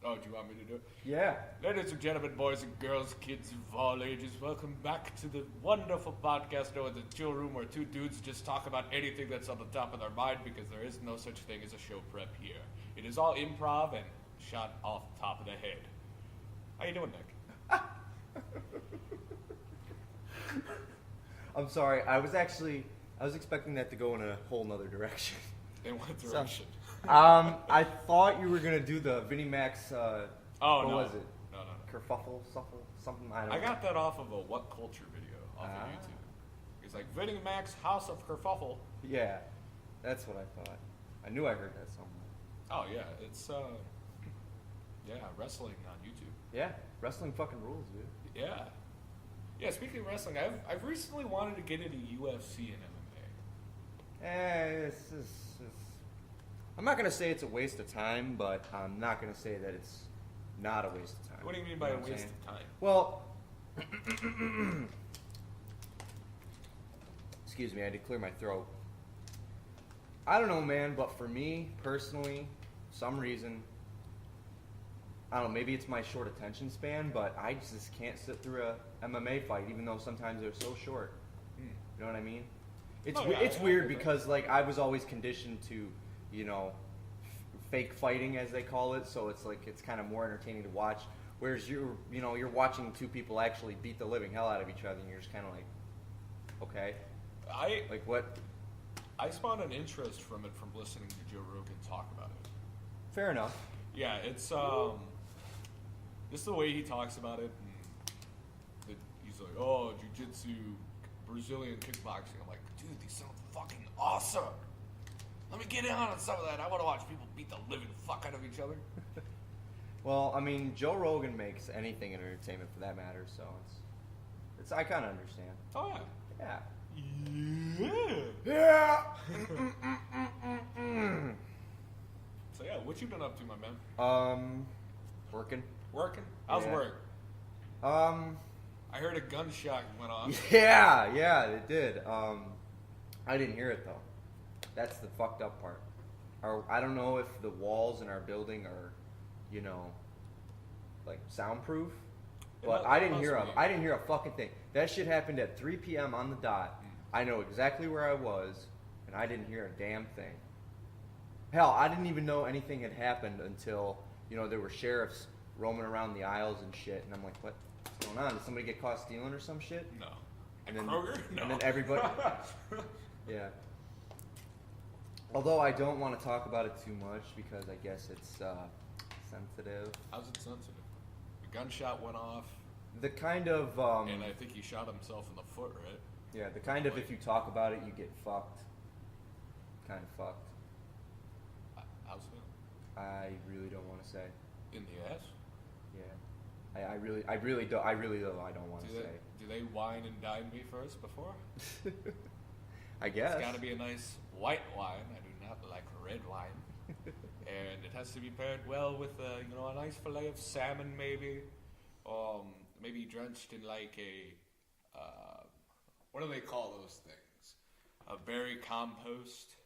Oh, do you want me to do it? Yeah. Ladies and gentlemen, boys and girls, kids of all ages, welcome back to the wonderful podcast known as the Chill Room, where two dudes just talk about anything that's on the top of their mind because there is no such thing as a show prep here. It is all improv and shot off the top of the head. How you doing, Nick? I'm sorry. I was expecting that to go in a whole nother direction. In what direction? I thought you were gonna do the Vinnie Mac's. Oh, what no. was it? No. Kerfuffle, something. I don't know. I got that off of a What Culture video off of YouTube. It's like Vinnie Mac's House of Kerfuffle. Yeah, that's what I thought. I knew I heard that somewhere. Oh yeah, it's wrestling on YouTube. Yeah, wrestling fucking rules, dude. Yeah. Yeah, speaking of wrestling, I've recently wanted to get into UFC and MMA. I'm not gonna say it's a waste of time, but I'm not gonna say that it's not a waste of time. What do you mean by know a what I'm waste saying? of time? Well, excuse me, I had to clear my throat. I don't know, man, but for me personally, some reason, I don't know, maybe it's my short attention span, but I just can't sit through a MMA fight, even though sometimes they're so short. You know what I mean? It's Oh, yeah, it's I weird get that. because like I was always conditioned to, you know, fake fighting as they call it, so it's like it's kind of more entertaining to watch. Whereas you're watching two people actually beat the living hell out of each other, and you're just kind of like, okay, like what? I spawned an interest from it from listening to Joe Rogan talk about it. Fair enough. Yeah, it's just the way he talks about it. And he's like, oh, jiu-jitsu, Brazilian kickboxing. I'm like, dude, these sound fucking awesome. Let me get in on some of that. I want to watch people beat the living fuck out of each other. Well, I mean, Joe Rogan makes anything an entertainment for that matter, so it's I kind of understand. Oh yeah. Yeah. So yeah, what you been up to, my man? Working. Working? How's Yeah. work? I heard a gunshot went off. Yeah, it did. I didn't hear it though. That's the fucked up part. I don't know if the walls in our building are, you know, like soundproof, but I didn't hear I didn't hear a fucking thing. That shit happened at 3 p.m. on the dot. I know exactly where I was, and I didn't hear a damn thing. Hell, I didn't even know anything had happened until, you know, there were sheriffs roaming around the aisles and shit, and I'm like, what's going on? Did somebody get caught stealing or some shit? No. And then, Kroger? No. and then everybody, yeah. Although I don't want to talk about it too much because I guess it's sensitive. How's it sensitive? The gunshot went off, The kind of, and I think he shot himself in the foot, right? yeah, the kind of if you talk about it, you get fucked. Kind of fucked. How's it? I really don't want to say. In the ass? Yeah. I really don't want to say. Do they wine and dine me first before? I guess. It's got to be a nice white wine. I do not like red wine. And it has to be paired well with a nice fillet of salmon, maybe. Maybe drenched in like a what do they call those things? A berry compost.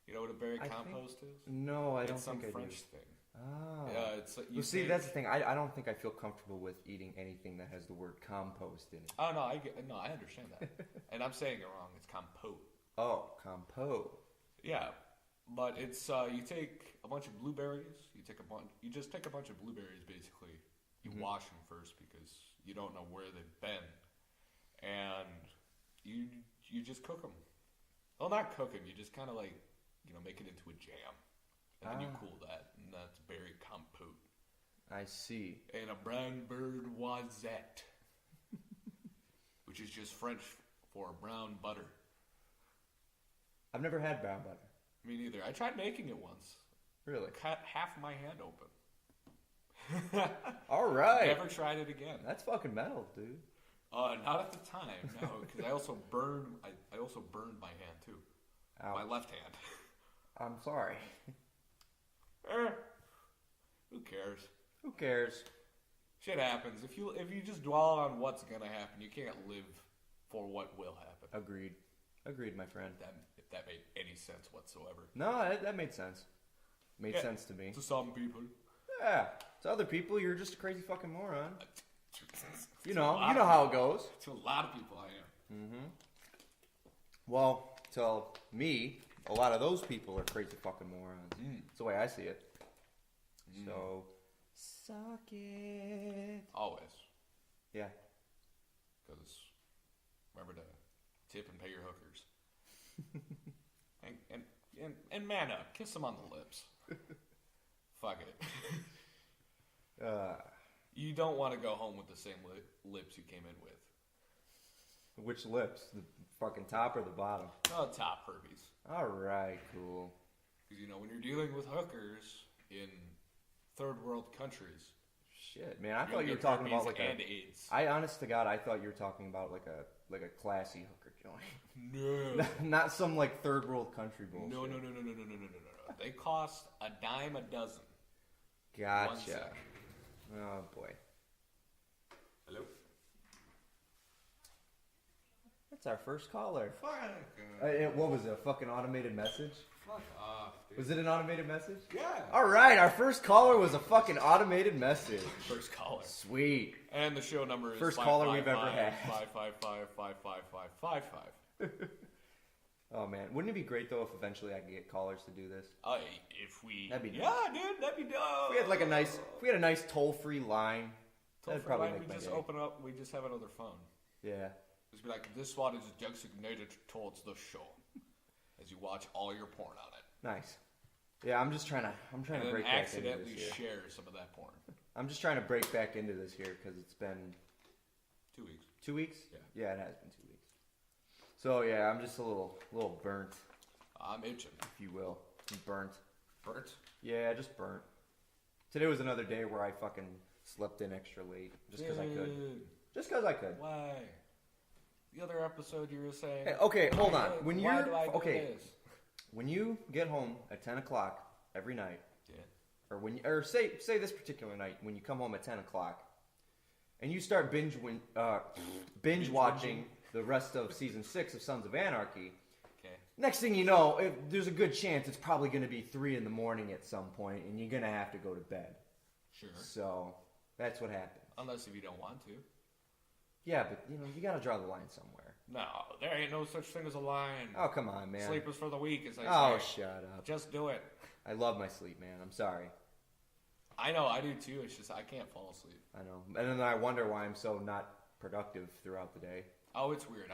You know what a berry compost is? No, I don't It's some think I French do. thing. Oh. Yeah, it's like Well, see, that's the thing. I don't think I feel comfortable with eating anything that has the word compost in it. Oh no, I understand that, and I'm saying it wrong. It's compote. Oh, compote. Yeah, but it's you take a bunch of blueberries. You just take a bunch of blueberries basically. You wash them first because you don't know where they've been, and you just cook them. Well, not cook them. You just kind of like make it into a jam, and then you cool that, and that's berry compote. I see. And a brown bourgeoisette, which is just French for brown butter. I've never had brown butter. Me neither. I tried making it once. Really? Cut half my hand open. All right. Never tried it again. That's fucking metal, dude. Not at the time, no, because I also burned my hand too. Ouch. My left hand. I'm sorry. Who cares? Who cares? Shit happens. If you just dwell on what's gonna happen, you can't live for what will happen. Agreed, my friend. If that made any sense whatsoever. No, that made sense. Made sense to me. To some people. Yeah. To other people, you're just a crazy fucking moron. You To a know lot of how it people. goes. To a lot of people, I am. Well, to me, a lot of those people are crazy fucking morons. That's the way I see it. So, suck it. Always. Yeah. Because remember to tip and pay your hookers. and man up. Kiss them on the lips. Fuck it. You don't want to go home with the same lips you came in with. Which lips? The fucking top or the bottom? Oh, top herpes. Alright, cool. Because, when you're dealing with hookers in third world countries, Shit, man, I you're thought you were get talking about herpes like and AIDS. I honest to God, I thought you were talking about like a classy hooker joint. No. Not some like third world country bullshit. No. They cost a dime a dozen. 1 Gotcha. sec. Oh boy. Hello? That's our first caller. Fuck. What was it? A fucking automated message? Fuck off, dude. Was it an automated message? Yeah. Alright, our first caller was a fucking automated message. First caller. Sweet. And the show number is First caller we've ever had. 555-555-555. Oh man, wouldn't it be great though if eventually I could get callers to do this? If we... That'd be yeah, dude, that'd be dope. If we had a nice toll-free line. That'd probably make we my just day. open up, we just have another phone. Yeah. Just be like, this one is designated towards the show. As you watch all your porn on it. Nice. Yeah, I'm trying to And break then back into accidentally this here. share some of that porn. I'm just trying to break back into this here because it's been 2 weeks. 2 weeks. Yeah. Yeah, it has been 2 weeks. So yeah, I'm just a little burnt, I'm itching. if you will. Burnt. Burnt? Yeah, just burnt. Today was another day where I fucking slept in extra late just because I could. Dude, Just because I could. Why? The other episode you were saying. Hey, okay, hold on. Why When do you're I do okay, this? when you get home at 10 o'clock every night, Yeah. or say this particular night when you come home at 10 o'clock, and you start binge watching the rest of season 6 of Sons of Anarchy. Okay. Next thing you know, there's a good chance it's probably going to be 3 in the morning at some point, and you're going to have to go to bed. Sure. So that's what happens. Unless if you don't want to. Yeah, but you got to draw the line somewhere. No, there ain't no such thing as a line. Oh, come on, man. Sleep is for the weak, as I Oh, say. shut up. Just do it. I love my sleep, man. I'm sorry. I know, I do too. It's just I can't fall asleep. I know. And then I wonder why I'm so not productive throughout the day. Oh, it's weird.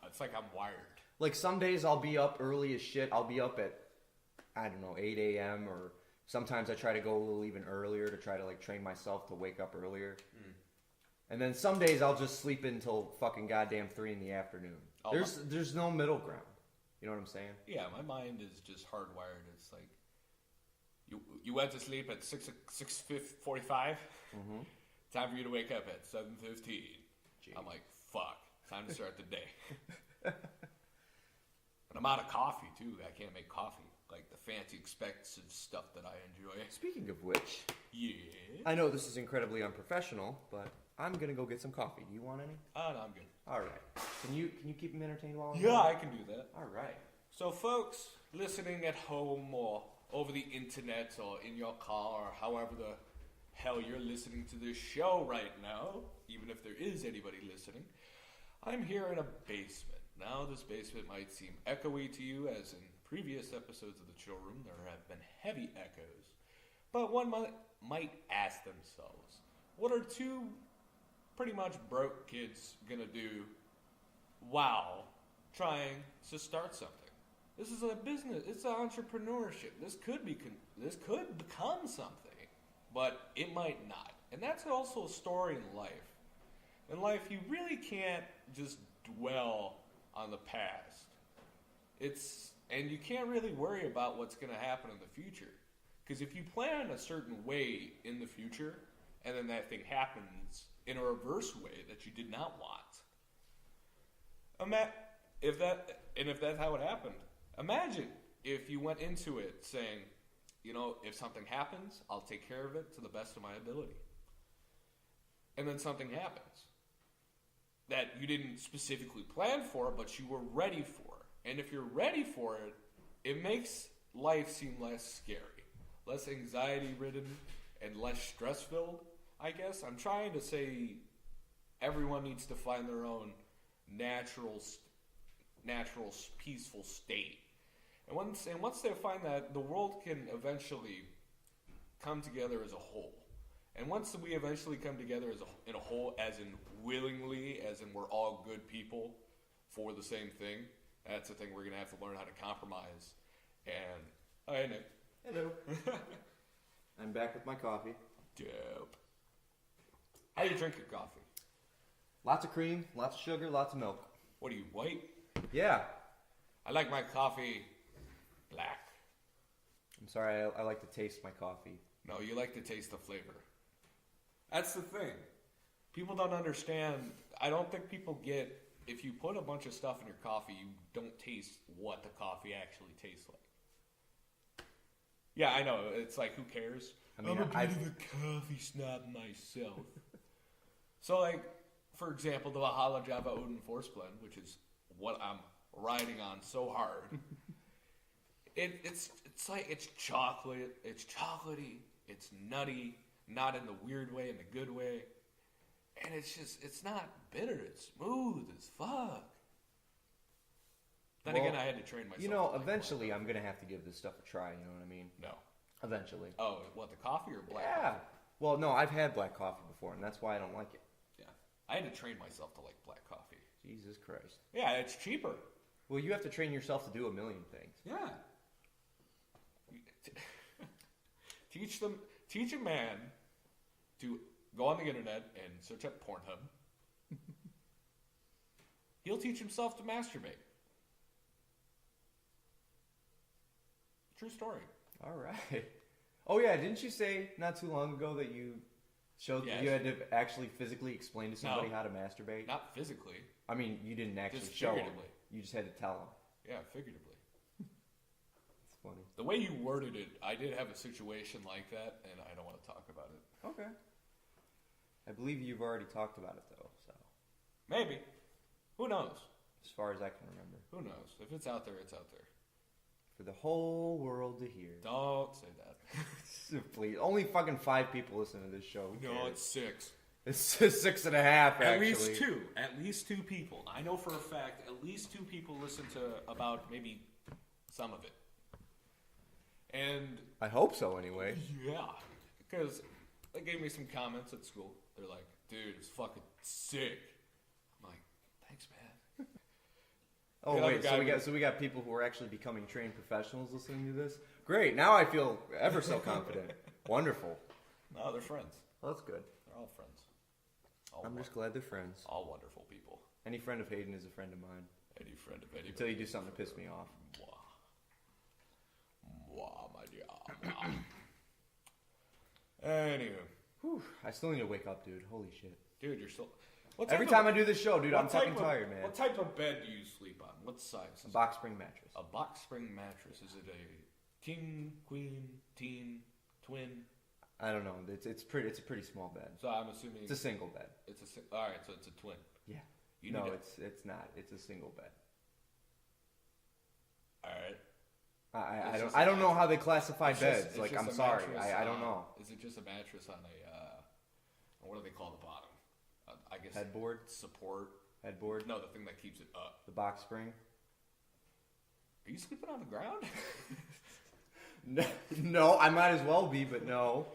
It's like I'm wired. Like some days I'll be up early as shit. I'll be up at, I don't know, 8 a.m. or sometimes I try to go a little even earlier to try to like train myself to wake up earlier. And then some days I'll just sleep until fucking goddamn 3 in the afternoon. Oh, There's no middle ground. You know what I'm saying? Yeah, my mind is just hardwired. It's like you went to sleep at 6:45. Mm-hmm. Time for you to wake up at 7:15. I'm like, fuck. Time to start the day. And I'm out of coffee too. I can't make coffee like the fancy expensive stuff that I enjoy. Speaking of which, Yeah. I know this is incredibly unprofessional, but I'm gonna go get some coffee. Do you want any? Oh, no, I'm good. All right. Can you keep me entertained while I'm Yeah, gone? I can do that. All right. So, folks listening at home or over the internet or in your car or however the hell you're listening to this show right now, even if there is anybody listening, I'm here in a basement. Now, this basement might seem echoey to you, as in previous episodes of the Chill Room, there have been heavy echoes. But one might ask themselves, what are two pretty much broke kids gonna do while trying to start something? This is a business. It's entrepreneurship. This could become something, but it might not. And that's also a story in life. In life, you really can't just dwell on the past. And you can't really worry about what's going to happen in the future. Because if you plan a certain way in the future, and then that thing happens in a reverse way that you did not want, if that's how it happened, imagine if you went into it saying, if something happens, I'll take care of it to the best of my ability. And then something happens that you didn't specifically plan for, but you were ready for. And if you're ready for it, it makes life seem less scary, less anxiety-ridden. and less stress filled. I guess I'm trying to say everyone needs to find their own natural, peaceful state. And once they find that, the world can eventually come together as a whole. And once we eventually come together in a whole, as in willingly, as in we're all good people for the same thing, that's the thing we're gonna have to learn how to compromise. And hey Nick. Hello. I'm back with my coffee. Dope. How you drink your coffee? Lots of cream, lots of sugar, lots of milk. What are you, white? Yeah. I like my coffee black. I'm sorry, I like to taste my coffee. No, you like to taste the flavor. That's the thing. People don't understand. I don't think people get, if you put a bunch of stuff in your coffee, you don't taste what the coffee actually tastes like. Yeah, I know. It's like, who cares? I mean, I'm a bit of a coffee snob myself. So, like, for example, the Valhalla Java Odin Force Blend, which is what I'm riding on so hard. It's like, it's chocolate. It's chocolatey. It's nutty. Not in the weird way, in the good way. And it's not bitter. It's smooth as fuck. Then again, I had to train myself. You know, to like eventually black. I'm going to have to give this stuff a try, you know what I mean? No. Eventually. Oh, what, the coffee or black Yeah. coffee? Well, no, I've had black coffee before, and that's why I don't like it. Yeah. I had to train myself to like black coffee. Jesus Christ. Yeah, it's cheaper. Well, you have to train yourself to do a million things. Yeah. Teach a man to go on the internet and search up Pornhub. He'll teach himself to masturbate. True story. All right. Oh, yeah, didn't you say not too long ago that you showed Yes. you had to actually physically explain to somebody No. how to masturbate? Not physically. I mean, you didn't actually Just show them. figuratively. You just had to tell them. Yeah, figuratively. It's funny. The way you worded it, I did have a situation like that, and I don't want to talk about it. Okay. I believe you've already talked about it, though, so. Maybe. Who knows? As far as I can remember. Who knows? If it's out there, it's out there. For the whole world to hear. Don't say that. Please. Only fucking 5 people listen to this show. Who No, cares? it's 6. It's 6.5, actually. At least 2. At least 2 people. I know for a fact at least 2 people listen to about maybe some of it. And I hope so, anyway. yeah, because they gave me some comments at school. They're like, dude, it's fucking sick. I'm like, thanks, man. Oh, The other wait, guy so we got people who are actually becoming trained professionals listening to this? Great, now I feel ever so confident. Wonderful. No, they're friends. Well, that's good. They're all friends. All I'm just glad they're friends. all wonderful people. Any friend of Hayden is a friend of mine. Any friend of anybody. Until you do something to piss me off. Mwah, my dear. Mwah. Anywho. Whew, I still need to wake up, dude. Holy shit. Dude, you're still... What Every type time I do this show, dude, what I'm type fucking of- tired, man. What type of bed do you sleep on? What size? A box spring mattress. A box spring mattress. Is it a king, queen, teen, twin? I don't know. It's a pretty small bed. So I'm assuming It's a single bed. all right. So it's a twin. Yeah. You No, need to- it's not. It's a single bed. All right. I It's don't just I a don't know how mattress. they classify It's beds. just- like it's I'm just a sorry. mattress I don't on- know. Is it just a mattress on a what do they call the bottom? I guess Headboard? support. Headboard. No, the thing that keeps it up. The box spring. Are you sleeping on the ground? No, I might as well be, but no.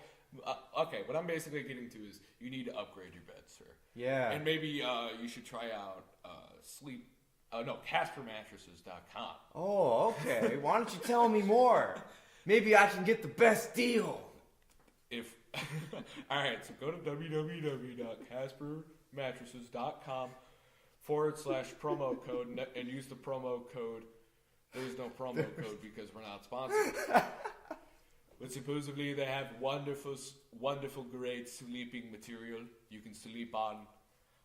Okay, what I'm basically getting to is you need to upgrade your bed, sir. Yeah. And maybe you should try out CasperMattresses.com. Oh, okay. Why don't you tell me more? Maybe I can get the best deal. If all right, so go to www.CasperMattresses.com/promo code and use the promo code. There is no promo code because we're not sponsored. But supposedly they have wonderful, great sleeping material you can sleep on.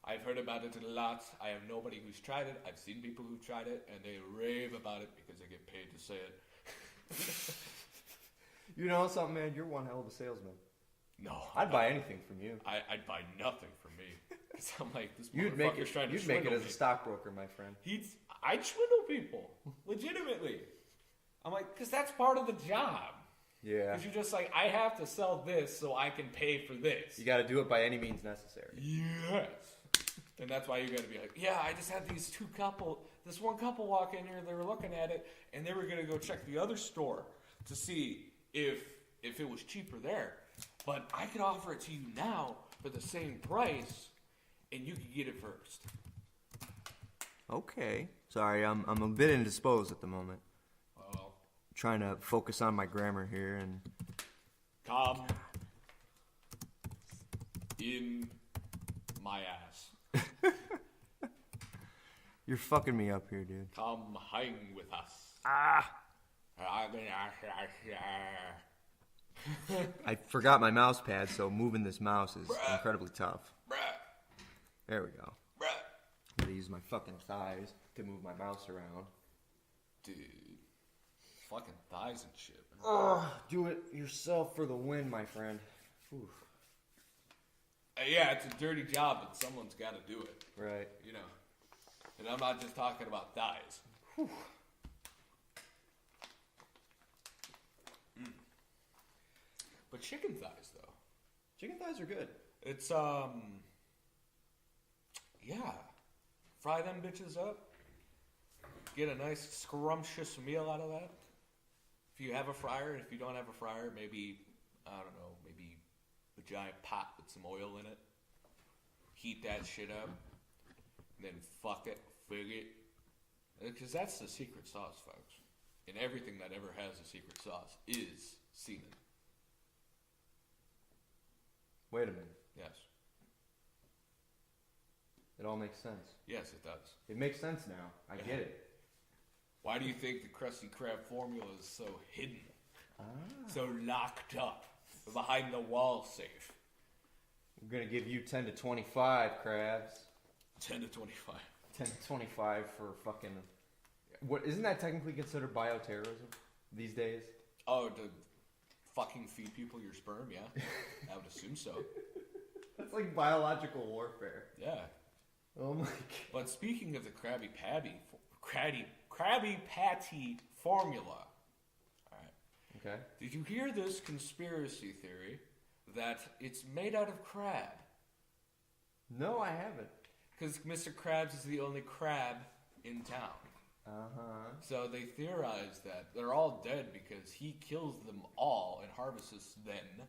I've heard about it a lot. I have nobody who's tried it. I've seen people who've tried it, and they rave about it because they get paid to say it. You know something, man? You're one hell of a salesman. No, I'd buy anything from you. I'd buy nothing from me. 'Cause I'm like, this You'd make motherfucker's it. trying to You'd make it swindle as a me. stockbroker, my friend. I'd swindle people, legitimately. I'm like, because that's part of the job. Yeah. Because you're just like, I have to sell this so I can pay for this. You got to do it by any means necessary. Yes. And that's why you got to be like, yeah, I just had this one couple walk in here, they were looking at it, and they were going to go check the other store to see if it was cheaper there. But I could offer it to you now for the same price, and you could get it first. Okay. Sorry, I'm a bit indisposed at the moment. Well, Trying to focus on my grammar here and come in my ass. you're fucking me up here, dude. Come hang with us. Ah! I forgot my mouse pad, so moving this mouse is incredibly tough. There we go. I'm gonna use my fucking thighs to move my mouse around. Dude. Fucking thighs and shit. Do it yourself for the win, my friend. Oof. Yeah, it's a dirty job, but someone's got to do it. Right. You know. And I'm not just talking about thighs. Whew. But chicken thighs, though. Chicken thighs are good. It's, yeah. Fry them bitches up. Get a nice scrumptious meal out of that. If you have a fryer, if you don't have a fryer, maybe, I don't know, maybe a giant pot with some oil in it. Heat that shit up. And then fuck it, fig it. Because that's the secret sauce, folks. And everything that ever has a secret sauce is semen. Wait a minute. Yes. It all makes sense. Yes, it does. It makes sense now. I get it. Why do you think the Krusty Krab formula is so hidden? So locked up behind the wall safe? I'm going to give you 10 to 25, crabs. 10 to 25. 10 to 25 for fucking... What, isn't that technically considered bioterrorism these days? Oh, to fucking feed people your sperm? Yeah. I would assume so. That's like biological warfare. Yeah. Oh my god. But speaking of the Krabby Patty formula. Alright. Okay. Did you hear this conspiracy theory that it's made out of crab? No, I haven't. Because Mr. Krabs is the only crab in town. Uh-huh. So they theorize that they're all dead because he kills them all and harvests them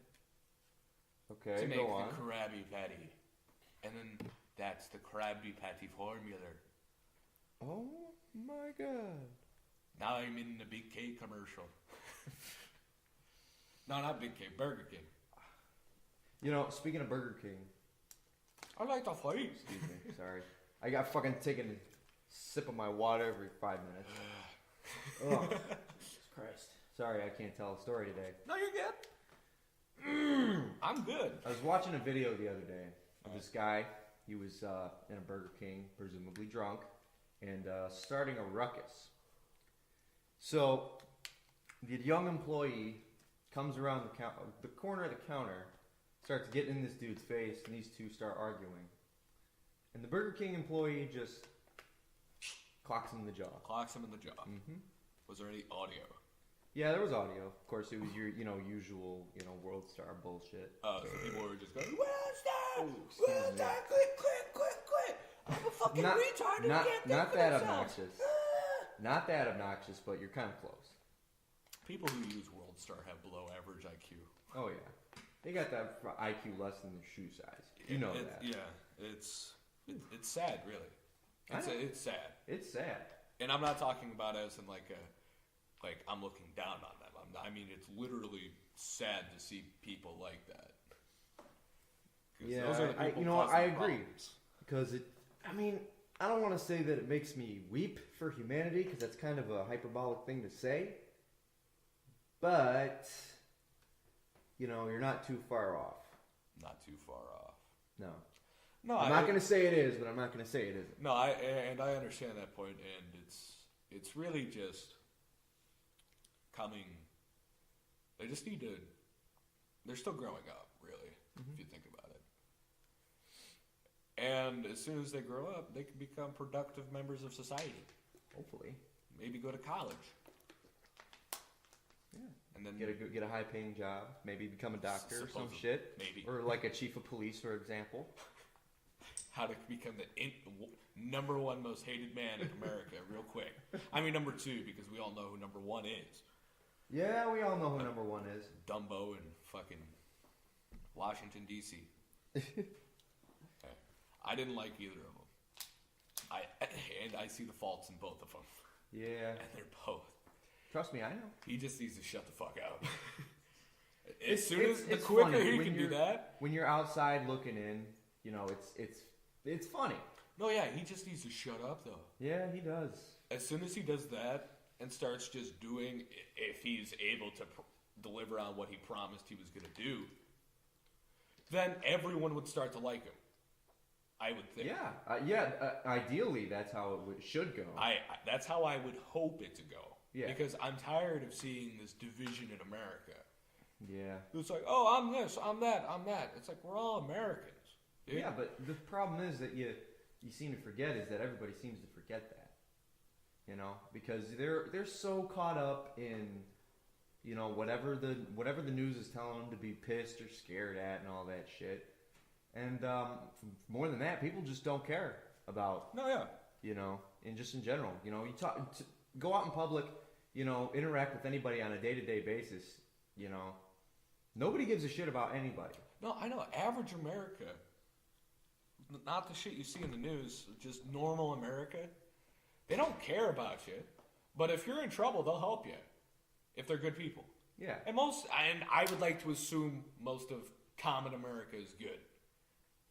Okay, to make go on. the Krabby Patty. And then that's the Krabby Patty formula. Oh my god. Now I'm in the Big K commercial. No, not Big K, Burger King. You know, speaking of Burger King... I like to fight. Excuse me, sorry. I got fucking taking a sip of my water every 5 minutes. Oh, Jesus Christ. Sorry, I can't tell a story today. No, you're good. I'm good. I was watching a video the other day of this guy. He was in a Burger King, presumably drunk, and starting a ruckus. So, the young employee comes around the corner of the counter, starts getting in this dude's face, and these two start arguing. And the Burger King employee just clocks him in the jaw. Clocks him in the jaw. Mm-hmm. Was there any audio? Yeah, there was audio. Of course, it was your, usual, World Star bullshit. So people were just going, World Star! Oh, World Star! Click! I'm a fucking retard who can't think not for that themselves. obnoxious. Not that obnoxious, but you're kind of close. People who use World Star have below average IQ. Oh, yeah. They got that IQ less than their shoe size. You know that. Yeah, it's sad, really. It's sad. It's sad. And I'm not talking about as in like I'm looking down on them. I mean, it's literally sad to see people like that. Yeah, those are the people I causing agree. problems. Because I don't want to say that it makes me weep for humanity, because that's kind of a hyperbolic thing to say. But, you're not too far off. Not too far off. No. No, I'm not going to say it is, but I'm not going to say it isn't. No, I understand that point, and it's really just coming. They just need to. They're still growing up, really, if you think about it. And as soon as they grow up, they can become productive members of society. Hopefully. Maybe go to college. Yeah. and then Get a high paying job, maybe become a doctor or some Supposedly, shit, maybe. or like a chief of police, for example. how to become the number one most hated man in America real quick. I mean number two because we all know who number one is. Yeah, we all know who number one is. Dumbo in fucking Washington D.C. Okay. I didn't like either of them. I see the faults in both of them. Yeah. And they're both. Trust me, I know. He just needs to shut the fuck up. It's the quicker funny. he When can do that. When you're outside looking in, you know, it's funny. No, yeah, he just needs to shut up though. Yeah, he does. As soon as he does that and starts just doing, if he's able to deliver on what he promised he was going to do, then everyone would start to like him. I would think. Yeah, ideally, that's how it should go. That's how I would hope it to go. Yeah. Because I'm tired of seeing this division in America. Yeah. It's like, oh, I'm this, I'm that, I'm that. It's like we're all Americans. Dude. Yeah, but the problem is that you seem to forget is that everybody seems to forget that. You know, because they're so caught up in, you know, whatever the news is telling them to be pissed or scared at and all that shit. And more than that, people just don't care about. No, yeah. You know, and just in general, you know, go out in public, you know, interact with anybody on a day-to-day basis, you know, nobody gives a shit about anybody. No, I know. Average America, not the shit you see in the news, just normal America, they don't care about you. But if you're in trouble, they'll help you if they're good people. Yeah. And I would like to assume most of common America is good.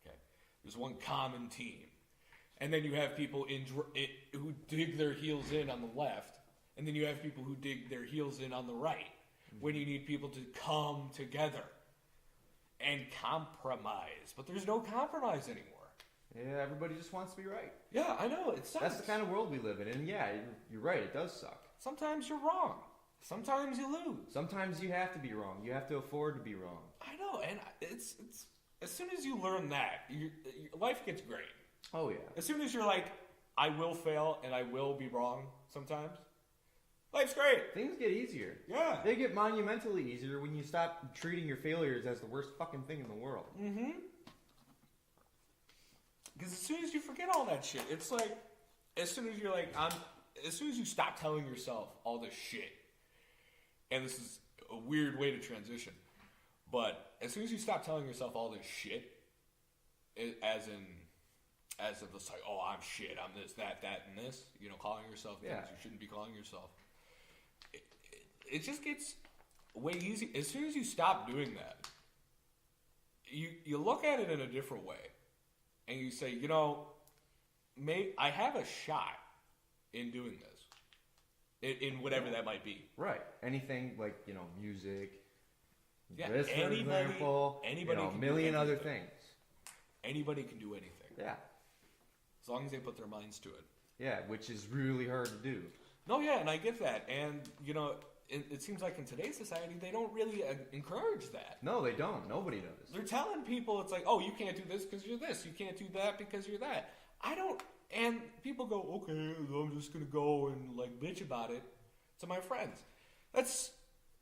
Okay. There's one common team. And then you have people who dig their heels in on the left, and then you have people who dig their heels in on the right. When you need people to come together and compromise. But there's no compromise anymore. Yeah, everybody just wants to be right. Yeah, I know. It sucks. That's the kind of world we live in. And yeah, you're right. It does suck. Sometimes you're wrong. Sometimes you lose. Sometimes you have to be wrong. You have to afford to be wrong. I know. And it's as soon as you learn that, your life gets great. Oh, yeah. As soon as you're like, I will fail and I will be wrong sometimes, life's great. Things get easier. Yeah. They get monumentally easier when you stop treating your failures as the worst fucking thing in the world. Mm-hmm. Because as soon as you forget all that shit, it's like, as soon as you stop telling yourself all this shit, and this is a weird way to transition, but as soon as you stop telling yourself all this shit, as if it's like, oh, I'm shit, I'm this, that, and this, you know, calling yourself things you shouldn't be calling yourself, it just gets way easy. As soon as you stop doing that, you look at it in a different way. And you say, you know, I have a shot in doing this. In whatever that might be. Right. Anything like, you know, music. Yeah, this, for example. Anybody you know, can a million do other anything. things. Anybody can do anything. Yeah. As long as they put their minds to it. Yeah, which is really hard to do. No, yeah, and I get that. And, you know, it seems like in today's society, they don't really encourage that. No, they don't. Nobody does. They're telling people, it's like, oh, you can't do this because you're this. You can't do that because you're that. I don't. And people go, okay, I'm just going to go and, like, bitch about it to my friends.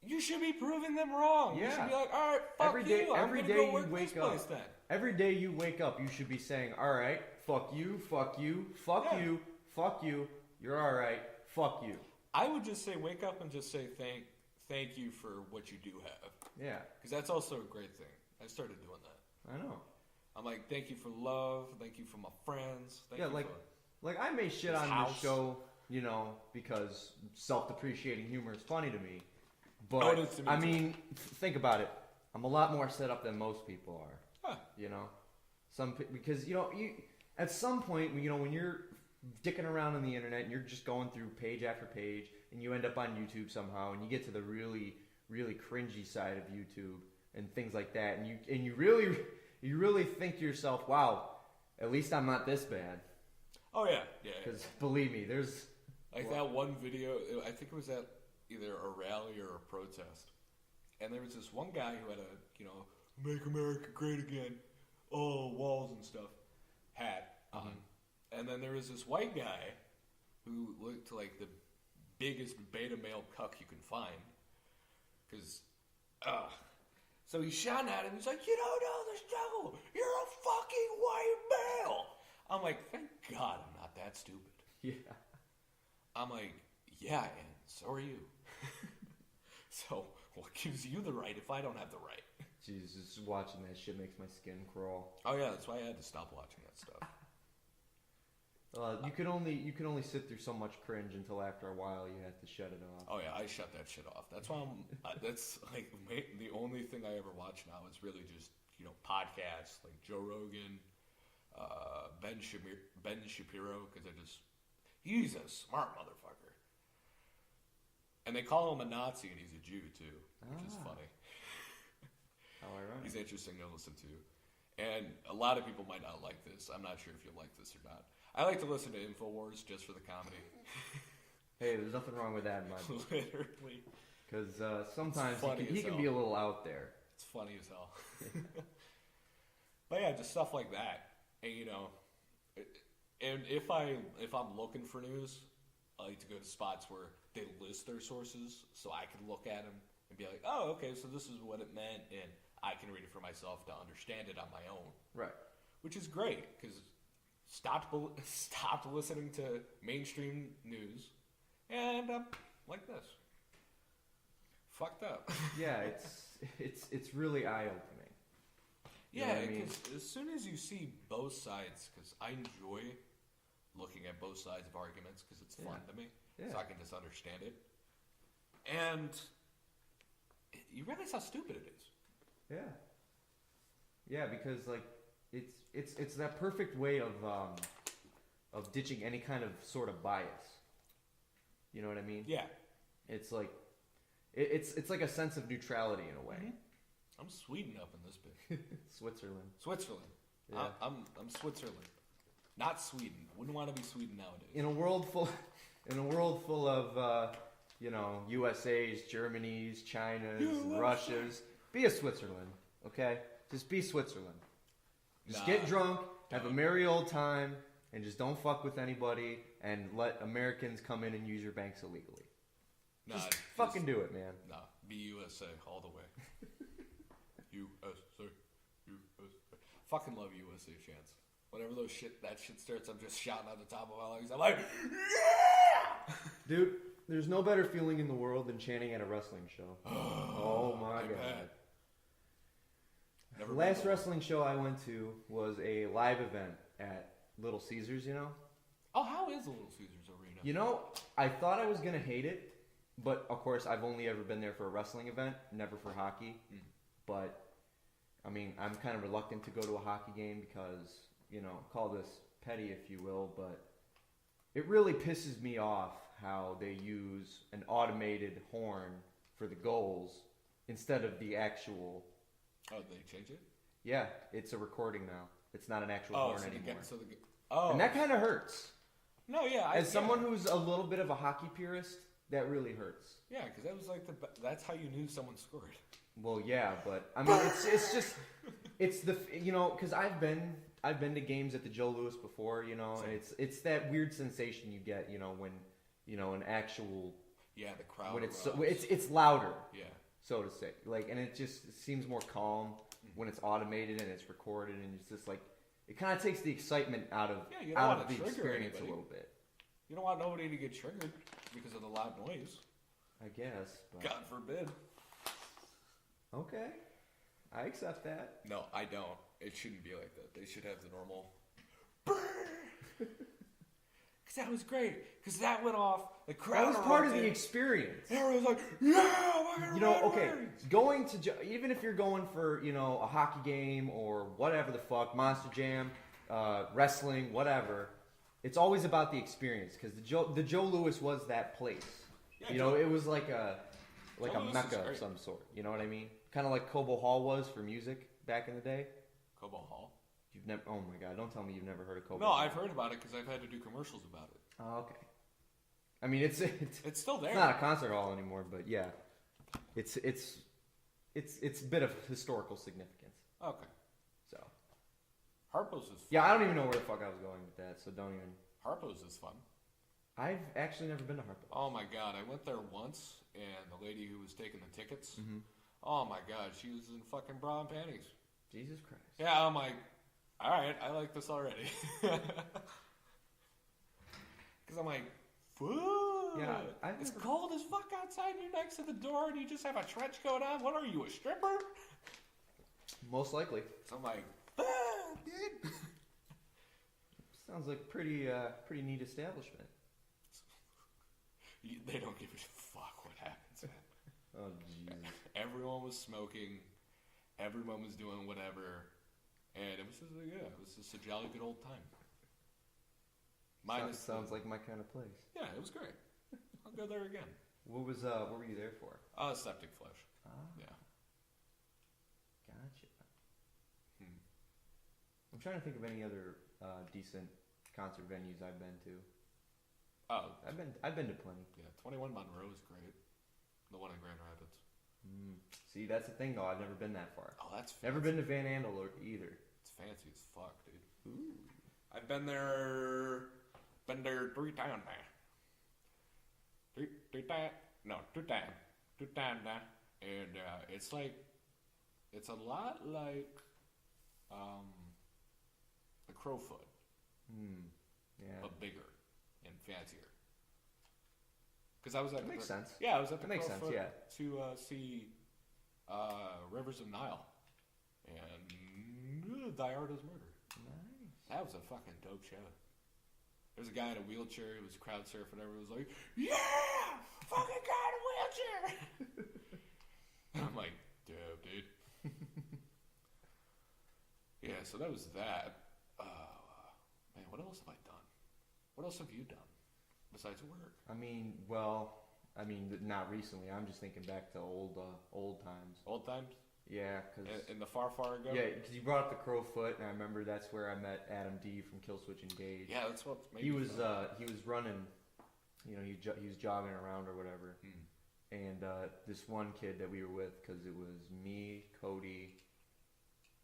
You should be proving them wrong. Yeah. You should be like, all right, fuck you. I'm going to go work this place then. Every day you wake up, you should be saying, all right, fuck you, fuck you, fuck you, fuck you, you're all right, fuck you. I would just say, wake up and just say thank you for what you do have. Yeah. Because that's also a great thing. I started doing that. I know. I'm like, thank you for love. Thank you for my friends. Thank you like I may shit on this show, you know, because self-depreciating humor is funny to me. But, it is to me I too. mean, think about it. I'm a lot more set up than most people are. Huh. You know? Because, you know, at some point, you know, when you're dicking around on the internet and you're just going through page after page and you end up on YouTube somehow and you get to the really, really cringy side of YouTube and things like that and you really think to yourself, wow, at least I'm not this bad. Oh, yeah. Yeah. Because believe me, there's... Like that one video, I think it was at either a rally or a protest. And there was this one guy who had a, you know, make America great again, walls and stuff, hat on. And then there was this white guy who looked like the biggest beta male cuck you can find. Because, so he's shouting at him. He's like, you don't know the struggle. You're a fucking white male. I'm like, thank God I'm not that stupid. Yeah. I'm like, yeah, and so are you. So what gives you the right if I don't have the right? Jesus, watching that shit makes my skin crawl. Oh yeah, that's why I had to stop watching that stuff. You can only sit through so much cringe until after a while you have to shut it off. Oh yeah, I shut that shit off. That's why that's like the only thing I ever watch now is really just podcasts like Joe Rogan, Ben Shapiro, because he's a smart motherfucker, and they call him a Nazi and he's a Jew too, which is funny. How ironic. He's interesting to listen to, and a lot of people might not like this. I'm not sure if you'll like this or not. I like to listen to InfoWars just for the comedy. Hey, there's nothing wrong with that in my book. Literally. Because sometimes funny he as can hell. be a little out there. It's funny as hell. But yeah, just stuff like that. And and if I'm looking for news, I like to go to spots where they list their sources, so I can look at them and be like, oh, okay, so this is what it meant, and I can read it for myself to understand it on my own. Right. Which is great, because stopped listening to mainstream news, and like this. Fucked up. Yeah, it's really eye-opening. You know Yeah, what I mean? because as soon as you see both sides, because I enjoy looking at both sides of arguments, because it's fun to me, so I can just understand it. And you realize how stupid it is. Yeah. Yeah, because like it's that perfect way of ditching any kind of sort of bias. You know what I mean? Yeah. It's like it's like a sense of neutrality in a way. Mm-hmm. I'm Sweden up in this bit. Switzerland. Yeah. I'm Switzerland. Not Sweden. Wouldn't want to be Sweden nowadays. In a world full of USA's, Germany's, China's, Russia's, be a Switzerland, okay? Just be Switzerland. Just get drunk, have a merry old time, and just don't fuck with anybody, and let Americans come in and use your banks illegally. Just fucking do it, man. Nah, be USA all the way. USA. Fucking love USA chants. Whenever that shit starts, I'm just shouting at the top of my lungs. I'm like, yeah! Dude, there's no better feeling in the world than chanting at a wrestling show. Oh my god. The last wrestling show I went to was a live event at Little Caesars, Oh, how is the Little Caesars Arena? I thought I was going to hate it, but of course I've only ever been there for a wrestling event, never for hockey. But, I mean, I'm kind of reluctant to go to a hockey game because, call this petty if you will, but it really pisses me off how they use an automated horn for the goals instead of the actual... Oh, they change it? Yeah, it's a recording now. It's not an actual horn anymore. And that kind of hurts. No, yeah. As someone who's a little bit of a hockey purist, that really hurts. Yeah, because that was like that's how you knew someone scored. Well, yeah, but I mean, it's the because I've been to games at the Joe Louis before, and it's that weird sensation you get, when an actual the crowd when it's louder. Yeah. So to say, and it just seems more calm when it's automated and it's recorded, and it's just it kind of takes the excitement out of the experience a little bit. You don't want nobody to get triggered because of the loud noise. I guess. But... God forbid. Okay, I accept that. No, I don't. It shouldn't be like that. They should have the normal. Because that was great. Because that went off. The crowd. That was part of the experience. Everyone was like, yeah, okay, going to even if you're going for a hockey game or whatever the fuck, Monster Jam, wrestling, whatever, it's always about the experience because the Joe Louis was that place. Yeah, it was like a mecca of some sort. You know what I mean? Kind of like Cobo Hall was for music back in the day. Cobo Hall. You've never? Oh my god! Don't tell me you've never heard of Cobo. No, Hall. I've heard about it because I've had to do commercials about it. Oh, okay. I mean, it's still there. It's not a concert hall anymore, but yeah, it's a bit of historical significance. Okay. So. Harpo's is fun. Yeah, I don't even know where the fuck I was going with that, so don't even. Harpo's is fun. I've actually never been to Harpo. Oh my god, I went there once, and the lady who was taking the tickets, Mm-hmm. oh my god, she was in fucking bra and panties. Jesus Christ. Yeah, I'm like, alright, I like this already. Because I'm like, fuck. Yeah, It's cold as fuck outside, and you're next to the door, and you just have a trench coat on. What are you, a stripper? Most likely. So I'm like, fuck, dude. Sounds like pretty neat establishment. They don't give a fuck what happens, man. Oh Jesus. Everyone was smoking. Everyone was doing whatever. And it was just, it was just a jolly good old time. Sounds like my kind of place. Yeah, it was great. I'll go there again. What were you there for? Septic Flesh. Ah, Yeah. gotcha. Hmm. I'm trying to think of any other decent concert venues I've been to. Oh, I've been to plenty. yeah. 21 Monroe is great. The one in Grand Rapids. See, that's the thing though. I've never been that far. Oh, that's fancy. Never been to Van Andel either. It's fancy as fuck, dude. Ooh. I've been there 3 times now. Two times now. And it's like, it's a lot like the Crowfoot, Yeah. but bigger and fancier. Because I was at That makes sense. Yeah, I was at the That makes sense, Crowfoot yeah. to see Rivers of Nile and Diardo's Murder. Nice. That was a fucking dope show. There was a guy in a wheelchair who was crowd surfing. Everyone was like, "Yeah, fucking guy in a wheelchair." I'm like, dope, dude. Yeah, so that was that. Man, what else have I done? What else have you done besides work? Not recently. I'm just thinking back to old times. Old times? Yeah, because In the far, far ago? yeah, because you brought up the Crowfoot, and I remember that's where I met Adam D from Killswitch Engage. Yeah, that's what made He me was fun. running, he was jogging around or whatever, and this one kid that we were with, because it was me, Cody,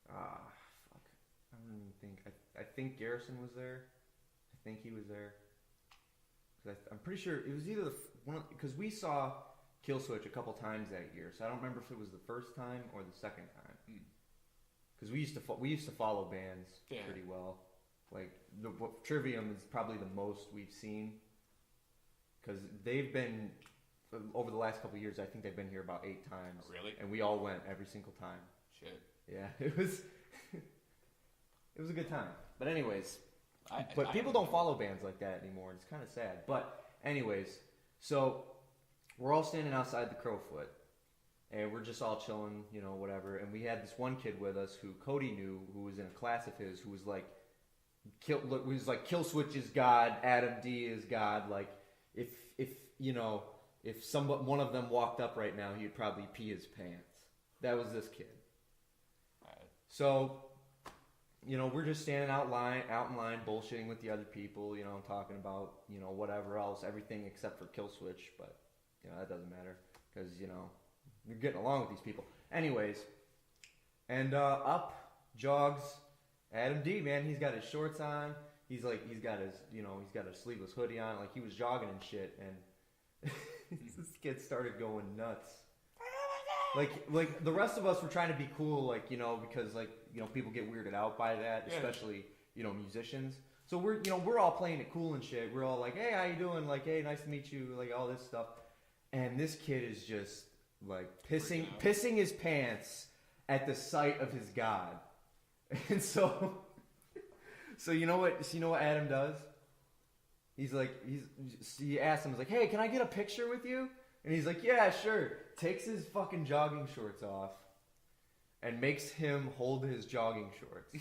fuck, I don't even think I think Garrison was there. I think he was there. I'm pretty sure it was either because we saw Killswitch a couple times that year, so I don't remember if it was the first time or the second time. Because we used to follow bands pretty well. Like Trivium is probably the most we've seen, because they've been over the last couple of years. I think they've been here about 8 times. Oh, really? And we all went every single time. Shit. Yeah, it was a good time. But anyways. But people don't don't follow bands like that anymore. It's kind of sad. But anyways, so we're all standing outside the Crowfoot, and we're just all chilling, whatever. And we had this one kid with us who Cody knew, who was in a class of his, who was like, Killswitch is God, Adam D is God. Like, if one of them walked up right now, he'd probably pee his pants. That was this kid. So. We're just standing out in line, bullshitting with the other people, talking about, whatever else, everything except for Killswitch, but, that doesn't matter, because, you're getting along with these people. Anyways, and up jogs Adam D, man. He's got his shorts on, he's got a sleeveless hoodie on, like, he was jogging and shit, and this kid started going nuts. Like the rest of us were trying to be cool, because people get weirded out by that, especially musicians. So we're all playing it cool and shit. We're all like, hey, how you doing? Like, hey, nice to meet you. Like all this stuff. And this kid is just like pissing his pants at the sight of his God. And so you know what Adam does? He asks him, he's like, hey, can I get a picture with you? And he's like, yeah, sure. Takes his fucking jogging shorts off and makes him hold his jogging shorts.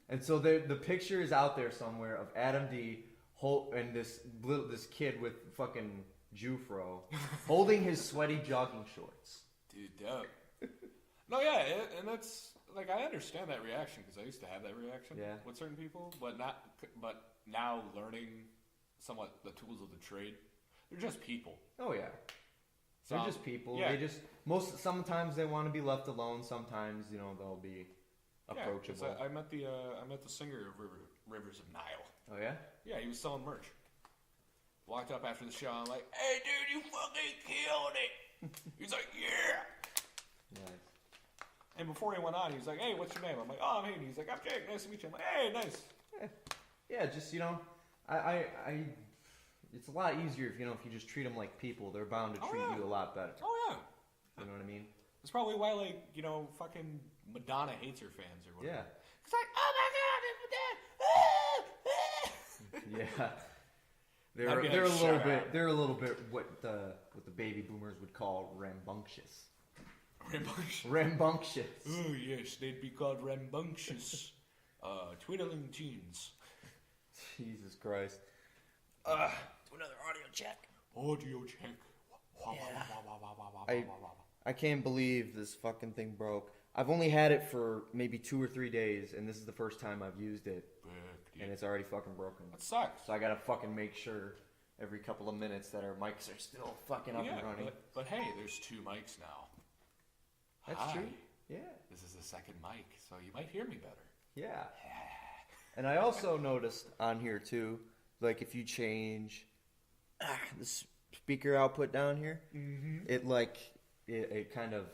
And so the picture is out there somewhere of Adam D and this kid with fucking Jufro holding his sweaty jogging shorts. Dude, dope. No, yeah, and that's like, I understand that reaction because I used to have that reaction with certain people, but now learning somewhat the tools of the trade, they're just people. Oh yeah. They're just people. Yeah. Sometimes they want to be left alone. Sometimes they'll be approachable. Yeah, I met the singer of Rivers of Nile. Oh yeah. Yeah, he was selling merch. Walked up after the show. I'm like, hey, dude, you fucking killed it. He's like, yeah. Nice. And before he went on, he was like, hey, what's your name? I'm like, oh, I'm Hayden. He's like, I'm Jake. Nice to meet you. I'm like, hey, nice. Yeah, just, you know, I it's a lot easier if, you know, if you just treat them like people. They're bound to treat you a lot better. Oh, yeah. You know what I mean? That's probably why, like, you know, fucking Madonna hates her fans or whatever. Yeah. It's like, oh, my God, it's Madonna. Yeah. They're I'd be a like, little "Shut bit up." they're a little bit what the baby boomers would call rambunctious. Rambunctious. Rambunctious. Oh, yes, they'd be called rambunctious. Twiddling teens. Jesus Christ. Do another audio check. Audio check. I can't believe this fucking thing broke. I've only had it for maybe 2 or 3 days, and this is the first time I've used it, and it's already fucking broken. That sucks. So I gotta fucking make sure every couple of minutes that our mics are still fucking up Yeah, and running. but hey, there's 2 mics now. That's Hi. true. Yeah. This is the second mic, so you might hear me better. Yeah. And I also noticed on here too, like if you change the speaker output down here, it like it kind of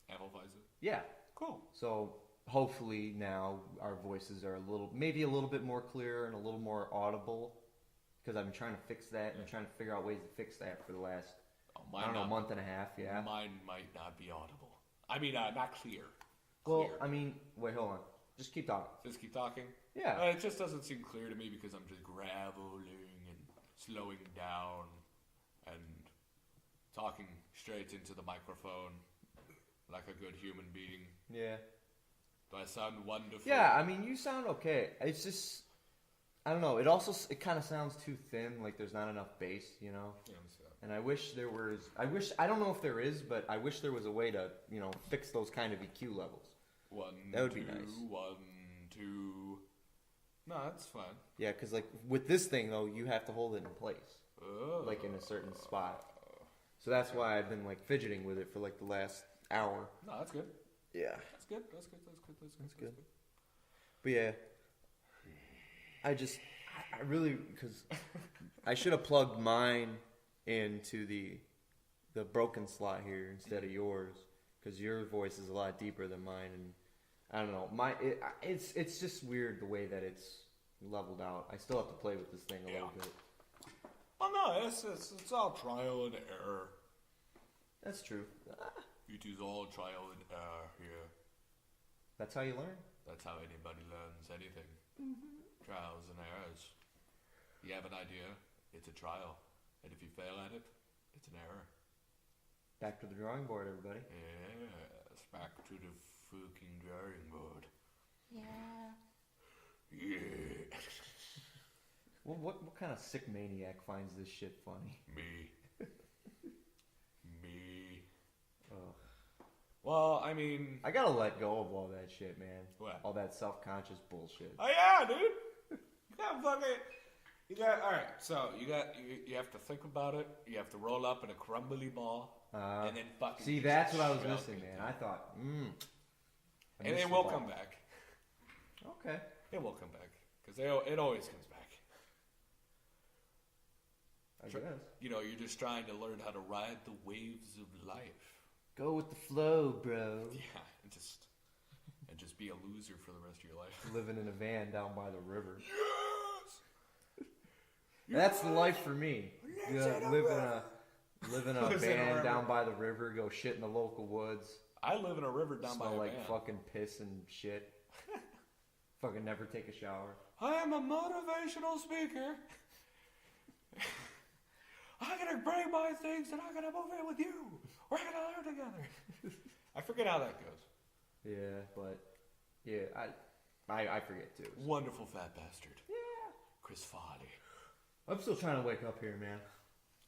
Amplifies it. yeah. Cool. So hopefully now our voices are maybe a little bit more clear and a little more audible, because I've been trying to fix that and trying to figure out ways to fix that for the last I don't know, month and a half. Yeah. Mine might not be audible. I mean, not clear. Well, Clear. I mean, wait, hold on. Just keep talking. Just keep talking. Yeah. It just doesn't seem clear to me because I'm just graveling and slowing down and talking straight into the microphone like a good human being. Yeah. Do I sound wonderful? Yeah, I mean, you sound okay. It's just, I don't know. It kind of sounds too thin, like there's not enough bass, you know? Yeah, And I wish there was, I don't know if there is, but I wish there was a way to, you know, fix those kind of EQ levels. That would be nice. 1, 2. No, that's fine. Yeah, because like with this thing though, you have to hold it in place, Oh. like in a certain spot. So that's why I've been like fidgeting with it for like the last hour. No, that's good. Yeah. That's good. That's good. That's good. That's good. But yeah, I really, because I should have plugged mine into the broken slot here instead of yours, because your voice is a lot deeper than mine, and I don't know, it's just weird the way that it's leveled out. I still have to play with this thing a little bit. Well, no, it's all trial and error. That's true. It is all trial and error here. That's how you learn. That's how anybody learns anything. Trials and errors. You have an idea, it's a trial. And if you fail at it, it's an error. Back to the drawing board, everybody. Yes, back to the fucking drawing board. Yeah. Yeah. Well, what kind of sick maniac finds this shit funny? Me. Me. Ugh. Well, I mean... I gotta let go of all that shit, man. What? All that self-conscious bullshit. Oh yeah, dude. You got fucking. You got all right. So you have to think about it. You have to roll up in a crumbly ball, and then fucking. See, that's what I was shove missing, it man. down. I thought, I And missed it the will ball. come back. Okay. It will come back because it always comes back. I guess. You know, you're just trying to learn how to ride the waves of life. Go with the flow, bro. Yeah, and just be a loser for the rest of your life. Living in a van down by the river. Yes. That's the life for me. Live in a Lives in a van river. down by the river. Go shit in the local woods. I live in a river down by Smell a like van. fucking piss and shit. Fucking never take a shower. I am a motivational speaker. I'm gonna bring my things and I'm gonna move in with you. We're gonna learn together. I forget how that goes. Yeah, but yeah, I forget too. Wonderful fat bastard. Yeah. Chris Farley. I'm still trying to wake up here, man.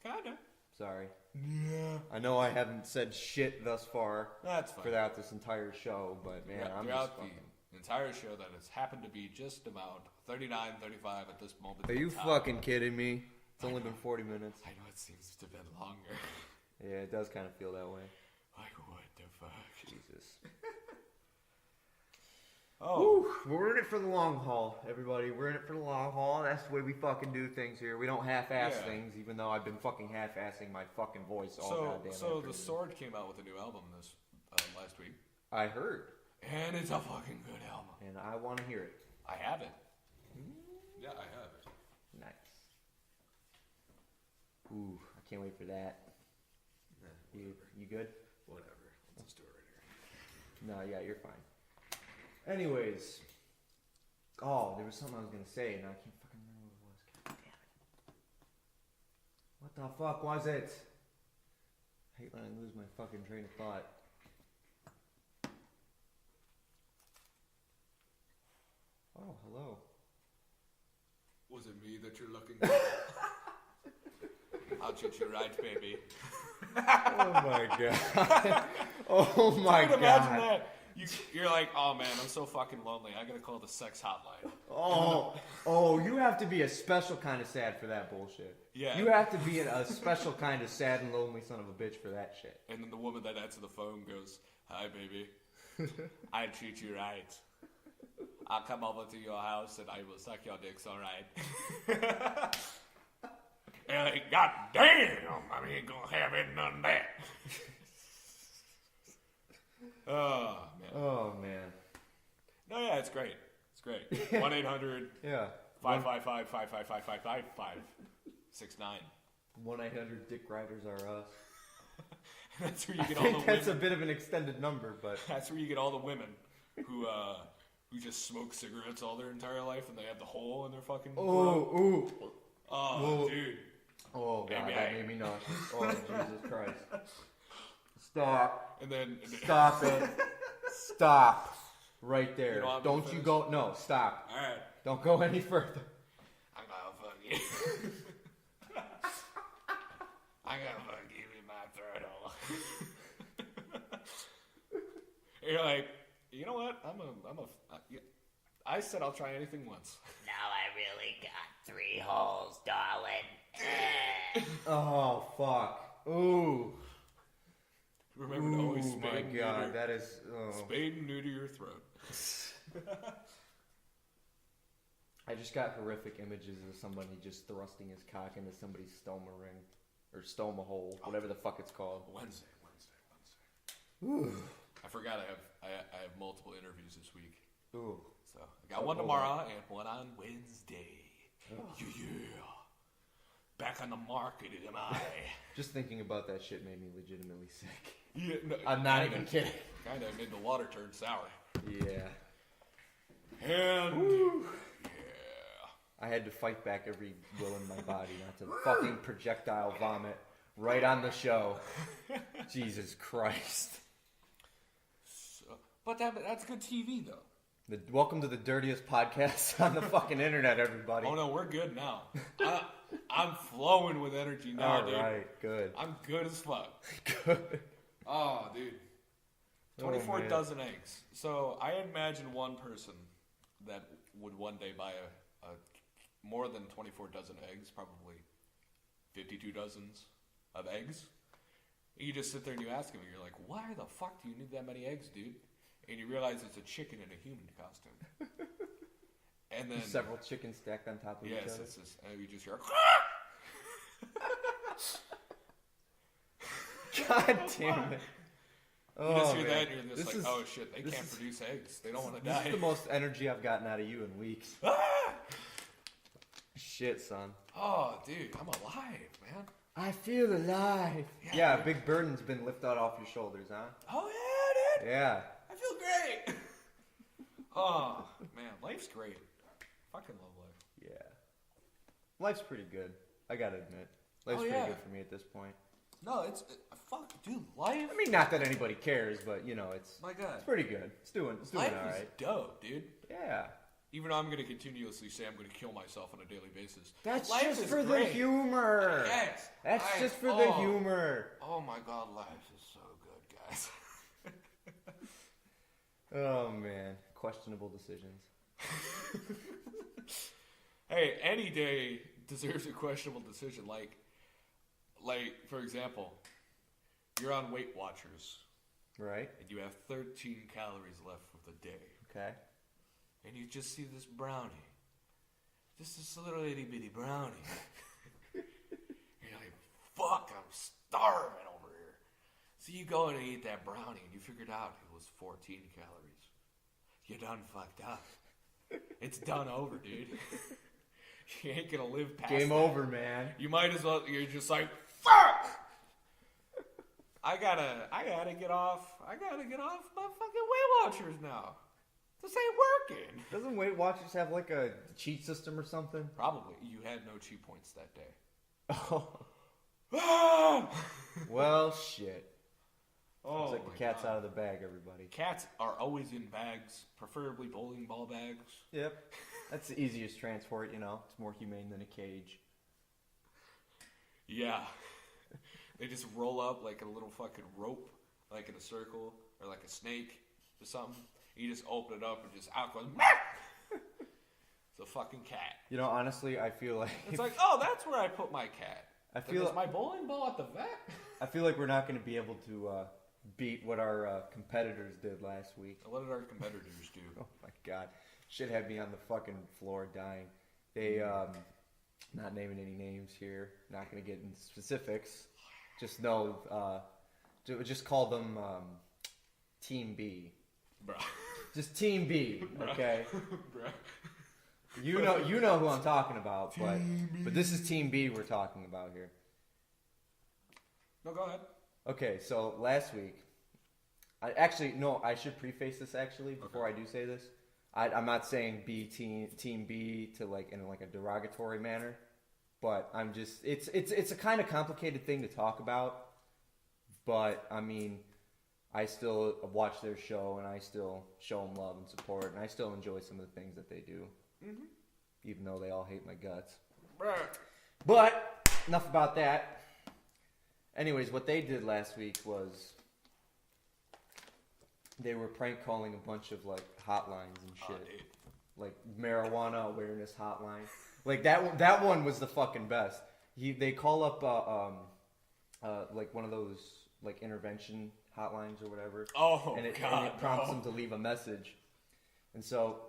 Kinda. Sorry. Yeah. I know I haven't said shit thus far That's fine. throughout this entire show, but man, I'm just Throughout fucking... the entire show that has happened to be just about 39, 35 at this moment. Are in you time. fucking kidding me? It's I only know. been 40 minutes. I know it seems to have been longer. Yeah, it does kind of feel that way. Like, what the fuck? Jesus. Oh. We're in it for the long haul, everybody. We're in it for the long haul. That's the way we fucking do things here. We don't half-ass Yeah. things, even though I've been fucking half-assing my fucking voice all So goddamn so afternoon. the Sword came out with a new album this last week, I heard, and it's a fucking good album. and I want to hear it. I have it. Yeah, I have it. Nice. Ooh, I can't wait for that. You good? Whatever. Let's just do it right here. No, yeah, you're fine. Anyways. Oh, there was something I was going to say, and I can't fucking remember what it was. God damn it. What the fuck was it? I hate when I lose my fucking train of thought. Oh, hello. Was it me that you're looking at? I'll treat you right, baby. Oh my god. Oh my Dude, god. imagine that. You're like, oh man, I'm so fucking lonely. I gotta call the sex hotline. Oh, you have to be a special kind of sad for that bullshit. Yeah. You have to be a special kind of sad and lonely son of a bitch for that shit. And then the woman that answers the phone goes, hi, baby. I treat you right. I'll come over to your house and I will suck your dicks, alright? And like, god damn, I ain't gonna have it none of that. Oh, man. Oh man. No, yeah, it's great. It's great. 1-800 Yeah. 555-555-569. 1-800 Dick Riders Are Us. That's where you I get all the think that's a women. bit of an extended number, but That's where you get all the women who just smoke cigarettes all their entire life and they have the hole in their fucking throat. Oh, dude. Oh god, Maybe that I- made me nauseous. Oh Jesus Christ. Stop. And then Stop it. Stop. Right there. You don't want me to Don't you finish? go. No, stop. all right, Don't go any further. I'm gonna fuck you. I'm gonna fuck you in my throat hole. You're like, you know what? I said I'll try anything once. Now I really got 3 holes, darling. Oh fuck. Ooh. Remember to always Ooh spade my and god, neuter, that is. Oh. spade and neuter your throat. I just got horrific images of somebody just thrusting his cock into somebody's stoma ring or stoma hole, whatever the fuck it's called. Wednesday. Ooh. I forgot I have multiple interviews this week. Ooh. So I got one tomorrow and one on Wednesday. Yeah. Back on the market, am I? Just thinking about that shit made me legitimately sick. Yeah, no, I'm not even kidding. Kinda made the water turn sour. Yeah. And yeah. I had to fight back every will in my body not to fucking projectile vomit right on the show. Jesus Christ. So, but that's good TV though. Welcome to the dirtiest podcast on the fucking internet, everybody. Oh no, we're good now. I'm flowing with energy now, All dude. right, good. I'm good as fuck. Good. Oh, dude. 24 man. dozen eggs. So I imagine one person that would one day buy a more than 24 dozen eggs, probably 52 dozens of eggs. You just sit there and you ask him, and you're like, why the fuck do you need that many eggs, dude? And you realize it's a chicken in a human costume. And then Several chickens stacked on top of each yes, other. it's just, and you just hear God damn it. you just hear man. that and you're just This like, is- oh shit, they this can't is- produce eggs. They don't want to This die. is the most energy I've gotten out of you in weeks. Shit, son. Oh, dude, I'm alive, man. I feel alive. Yeah, Yeah, dude. big burden's been lifted off your shoulders, huh? Oh yeah, dude. Yeah. I feel great. Oh man, life's great. Fucking love life. Yeah. Life's pretty good. I gotta admit. Life's Oh, yeah. pretty good for me at this point. No, it's fuck, dude. Life. I mean, not that anybody cares, but you know, it's My God, pretty good. It's doing life all is right. dope, dude. Yeah. Even though I'm gonna continuously say I'm gonna kill myself on a daily basis. That's life just is for great. the humor. Yes. That's just for the humor. Oh my God, life is so good, guys. Oh man, questionable decisions. Hey, any day deserves a questionable decision. Like for example, you're on Weight Watchers Right? and you have 13 calories left for the day. Okay. and you just see this brownie. Just this little itty bitty brownie. And you're like, fuck, I'm starving over here. So you go and eat that brownie, and you figured out it was 14 calories. You're done fucked up. It's done over, dude. You ain't gonna live past Game that. over, man. You might as well, you're just like, fuck! I gotta get off my fucking Weight Watchers now. This ain't working. Doesn't Weight Watchers have like a cheat system or something? Probably. You had no cheat points that day. Oh. Well, shit. Oh, It's like the cat's out of the bag, everybody. Cats are always in bags, preferably bowling ball bags. Yep. That's the easiest transport, you know. It's more humane than a cage. Yeah. They just roll up like a little fucking rope, like in a circle, or like a snake or something. You just open it up and just out goes. It's a fucking cat. You know, honestly, I feel like It's like, oh, that's where I put my cat. I feel Is my bowling ball at the vet? I feel like we're not going to be able to beat what our competitors did last week. What did our competitors do? Oh my god, shit had me on the fucking floor dying. They not naming any names here, not going to get into specifics. Just know, just call them Team B. Bruh. Just Team B, okay? Bruh. You know who I'm talking about, but this is Team B we're talking about here. No, go ahead. Okay, so last week, I should preface this actually before I do say this. I'm not saying Team B to like in like a derogatory manner, but I'm just it's a kind of complicated thing to talk about. But I mean, I still watch their show and I still show them love and support, and I still enjoy some of the things that they do, even though they all hate my guts. Bruh. But enough about that. Anyways, what they did last week was they were prank calling a bunch of like hotlines and shit, Dude. like marijuana awareness hotline. Like that one was the fucking best. They call up like one of those like intervention hotlines or whatever. Oh, and it God, prompts no. them to leave a message. And so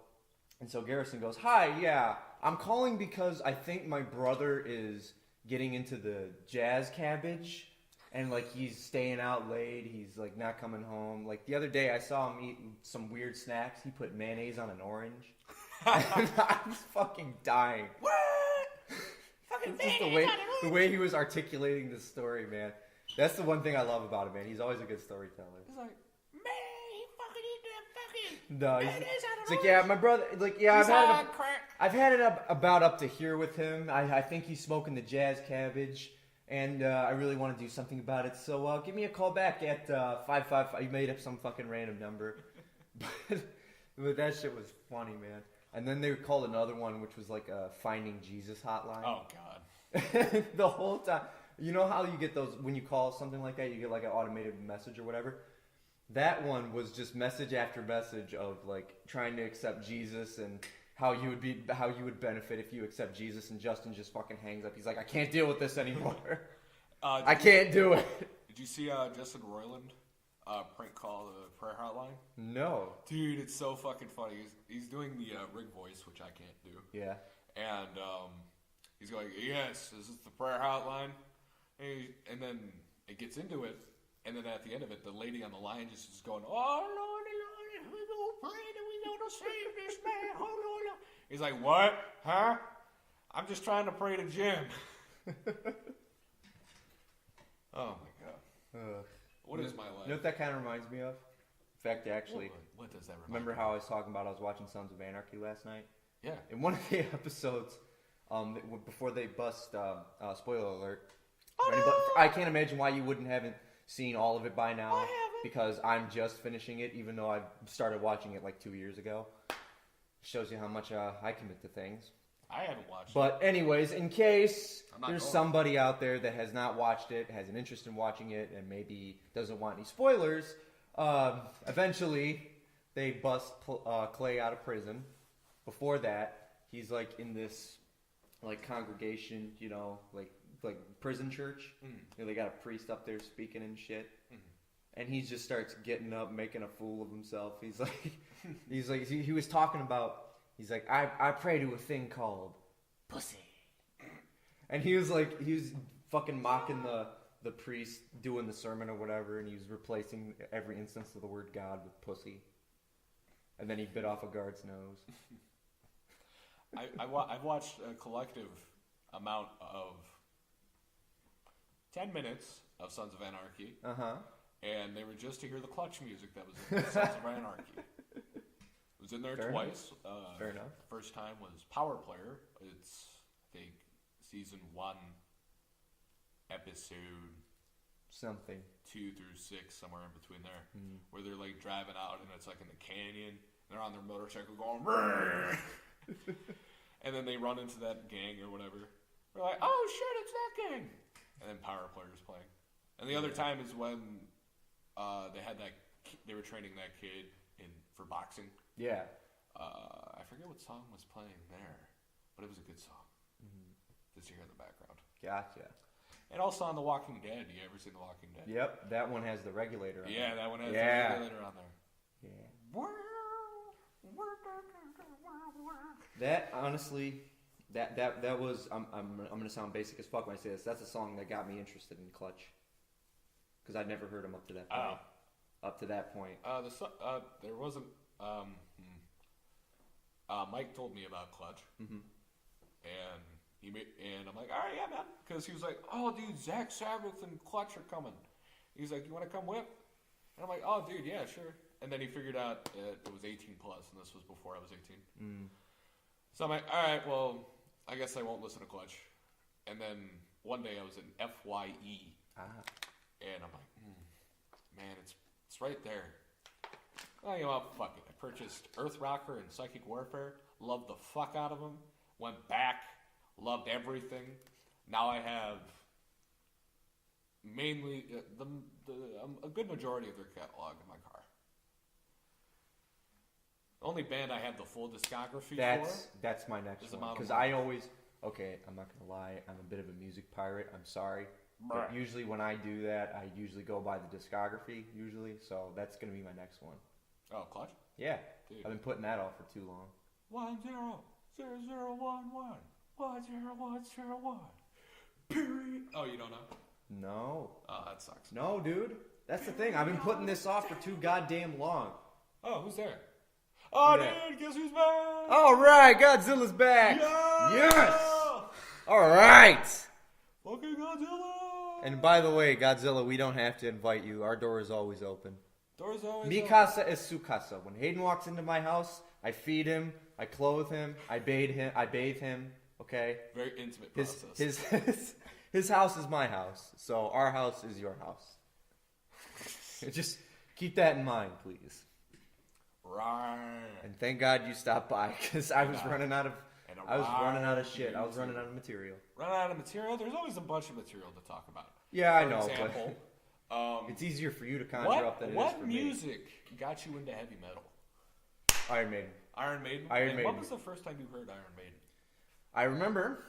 Garrison goes, "Hi, yeah, I'm calling because I think my brother is getting into the jazz cabbage, and like he's staying out late. He's like not coming home. Like the other day, I saw him eat some weird snacks. He put mayonnaise on an orange, and I was fucking dying. What? Fucking It's just mayonnaise on the way he was articulating the story, man. That's the one thing I love about him, man. He's always a good storyteller. He's like, Man, he fucking eat that fucking No, mayonnaise on it's an like, yeah, my brother, like, yeah, he's on crack. I've had it about up to here with him. I think he's smoking the jazz cabbage, and I really want to do something about it. So give me a call back at 555. You made up some fucking random number, but that shit was funny, man. And then they called another one, which was like a Finding Jesus hotline. Oh, God. The whole time. You know how you get those when you call something like that, you get like an automated message or whatever. That one was just message after message of like trying to accept Jesus and how you would benefit if you accept Jesus, and Justin just fucking hangs up. He's like, I can't deal with this anymore. I can't do it. Did you see Justin Roiland prank call the prayer hotline? No. Dude, it's so fucking funny. He's doing the Rick voice, which I can't do. Yeah. And he's going, yes, is this the prayer hotline? And then it gets into it, and then at the end of it, the lady on the line just is going, oh, Lord, we gonna pray that we gonna save this man. Oh, Lord. He's like, what? Huh? I'm just trying to pray to Jim. Oh, my God. What is my life? You know what that kind of reminds me of? In fact, actually, What does that remind remember you? how I was talking about I was watching Sons of Anarchy last night? Yeah. In one of the episodes, before they bust, spoiler alert. I can't imagine why you haven't seen all of it by now. I haven't. Because I'm just finishing it, even though I started watching it like 2 years ago. Shows you how much I commit to things. I haven't watched it. But anyways, in case I'm not there's going. somebody out there that has not watched it, has an interest in watching it, and maybe doesn't want any spoilers, eventually they bust Clay out of prison. Before that, he's like in this like congregation, you know, like prison church. Mm. You know, they got a priest up there speaking and shit. and he just starts getting up, making a fool of himself. He was talking about. He's like, I pray to a thing called pussy, and he was fucking mocking the priest doing the sermon or whatever, and he was replacing every instance of the word God with pussy, and then he bit off a guard's nose. I've watched a collective amount of 10 minutes of Sons of Anarchy, and they were just to hear the clutch music that was in Sons of Anarchy. It was in there Fair twice. Fair enough. First time was Power Player. It's, I think, season 1, episode something 2 through 6, somewhere in between there, where they're like driving out and it's like in the canyon. They're on their motorcycle going, and then they run into that gang or whatever. We're like, oh shit, it's that gang. And then Power Player's playing. And the other time is when they were training that kid for boxing. Yeah. I forget what song was playing there, but it was a good song. Just hear in the background. Gotcha. And also on The Walking Dead. You ever seen The Walking Dead? Yep, that one has the regulator on Yeah, that one has the regulator on there. Yeah. That honestly, that was I'm gonna sound basic as fuck when I say this. That's a song that got me interested in Clutch, because I'd never heard him up to that point. Up to that point. There wasn't. Mike told me about Clutch, and I'm like, all right, yeah, man, because he was like, oh, dude, Zach Sabbath and Clutch are coming. He's like, you want to come with? And I'm like, oh, dude, yeah, sure. And then he figured out it was 18 plus, and this was before I was 18. So I'm like, all right, well, I guess I won't listen to Clutch. And then one day I was in FYE, and I'm like, man, it's right there. Oh, you know, fuck it. I purchased Earth Rocker and Psychic Warfare. Loved the fuck out of them. Went back. Loved everything. Now I have mainly a good majority of their catalog in my car. The only band I have the full discography for. That's my next one. Because I'm not gonna lie, I'm a bit of a music pirate. I'm sorry. But usually when I do that, I usually go by the discography, so that's going to be my next one. Oh, Clutch? Yeah. Dude. I've been putting that off for too long. 100011 10101. Period. Oh, you don't know? No. Oh, that sucks. No, dude. That's the thing. I've been putting this off for too goddamn long. Oh, who's there? Oh, yeah. Dude, guess who's back? All right, Godzilla's back. Yeah! Yes. All right. Fucking Godzilla. And by the way, Godzilla, we don't have to invite you. Our door is always open. Door's always Mi open. casa es su casa. When Hayden walks into my house, I feed him, I clothe him, I bathe him. Okay. Very intimate process. His house is my house, so our house is your house. Just keep that in mind, please. Right. And thank God you stopped by, because I was running out of shit. I was running out of material. Running out of material? There's always a bunch of material to talk about. Yeah, I For know, example, but it's easier for you to conjure up than it is for What me. music got you into heavy metal? Iron Maiden. Iron Maiden? Iron and Maiden. When was the first time you heard Iron Maiden? I remember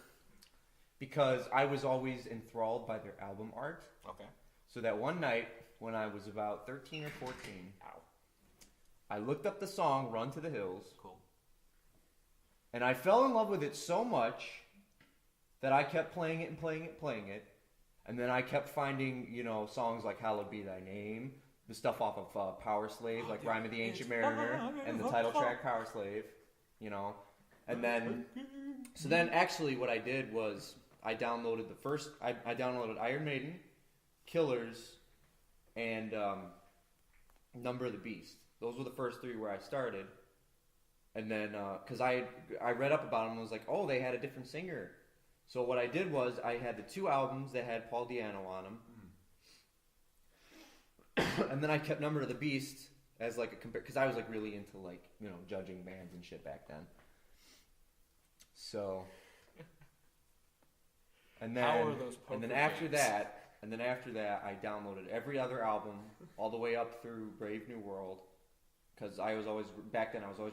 because I was always enthralled by their album art. Okay. So that one night when I was about 13 or 14, I looked up the song Run to the Hills. Cool. And I fell in love with it so much that I kept playing it. And then I kept finding, songs like Hallowed Be Thy Name, the stuff off of Power Slave, like Rhyme of the Ancient Mariner, and the title track Power Slave, And then actually what I did was I downloaded I downloaded Iron Maiden, Killers, and Number of the Beast. Those were the first three where I started. And then, because I read up about them and was like, oh, they had a different singer. So what I did was I had the two albums that had Paul Di'Anno on them. And then I kept Number of the Beast as like a compare, because I was like really into judging bands and shit back then. So, and then How are those poker after bands? that, I downloaded every other album all the way up through Brave New World, because I was always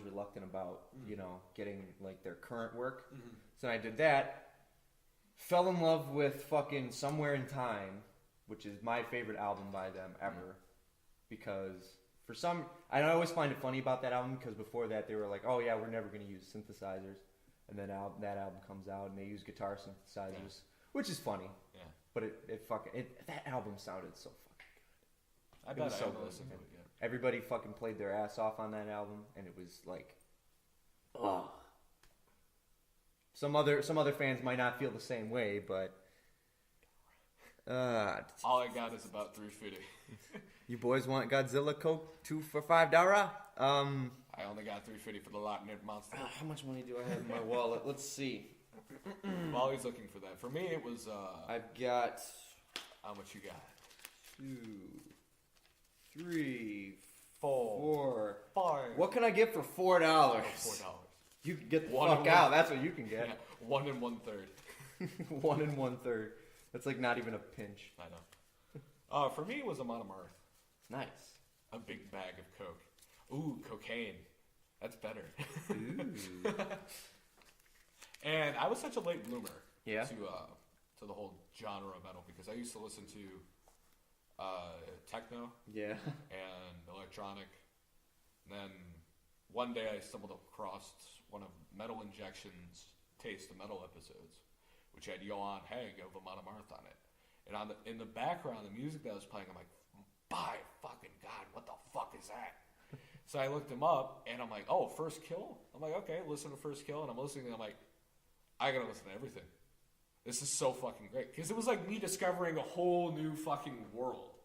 reluctant about getting like their current work. Mm-hmm. So I did that. Fell in love with fucking Somewhere in Time, which is my favorite album by them ever. because for some, I always find it funny about that album because before that they were like, oh yeah, we're never going to use synthesizers, and then that album comes out and they use guitar synthesizers, which is funny. Yeah. But that album sounded so fucking I It bet was I so haven't good, listened to man. it yet. Everybody fucking played their ass off on that album, and it was like, Oh. some other fans might not feel the same way, but All I got is about $3.50. you boys want Godzilla Coke 2 for $5? I only got $3.50 for the Lot Knit Monster. How much money do I have in my wallet? Let's see. While he's looking for that, for me it was I've got how much you got? 2, 3, 4, 4. 5. What can I get for $4? $4. You can get the One fuck and out. one. That's what you can Yeah, get. 1 1/3. 1 1/3. That's like not even a pinch. I know. For me, it was a Monomarth. Nice. A big bag of coke. Ooh, cocaine. That's better. Ooh. And I was such a late bloomer Yeah. to the whole genre of metal because I used to listen to techno Yeah. and electronic. And then one day I stumbled across one of Metal Injection's Taste of Metal episodes, which had Johan Haig of Monomarth on it. And in the background, the music that was playing, I'm like, by fucking God, what the fuck is that? So I looked him up, and I'm like, oh, First Kill? I'm like, okay, listen to First Kill. And I'm listening, and I'm like, I gotta listen to everything. This is so fucking great. Because it was like me discovering a whole new fucking world.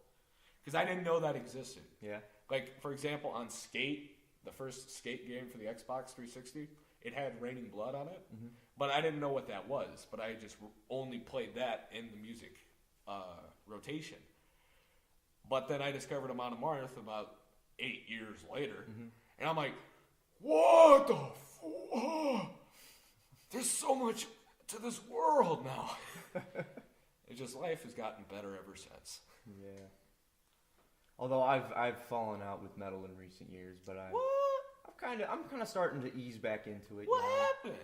Because I didn't know that existed. Yeah. Like, for example, on Skate, the first Skate game for the Xbox 360, it had Raining Blood on it. Mm-hmm. But I didn't know what that was. But I just only played that in the music rotation. But then I discovered Amon Amarth about 8 years later. Mm-hmm. And I'm like, what the fuck? There's so much to this world now. It's just life has gotten better ever since. Yeah. Although I've fallen out with metal in recent years, but What? I'm kind of starting to ease back into it. What you know? happened?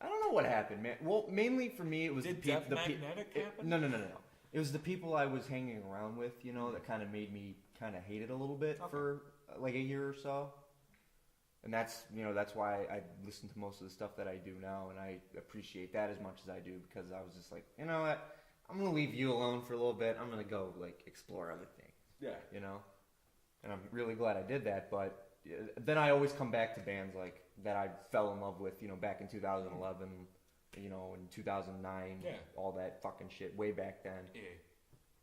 I don't know what happened, man. Well, mainly for me, it was Did the Death people. Magnetic happen? No. It was the people I was hanging around with, you know, that kind of made me kind of hate it a little bit Okay. for like a year or so. And that's why I listen to most of the stuff that I do now, and I appreciate that as much as I do because I was just like, you know what, I'm gonna leave you alone for a little bit. I'm gonna go like explore other things, Yeah. you know. And I'm really glad I did that. But then I always come back to bands like that I fell in love with, you know, back in 2011, you know, in 2009, Yeah. all that fucking shit way back then. Yeah.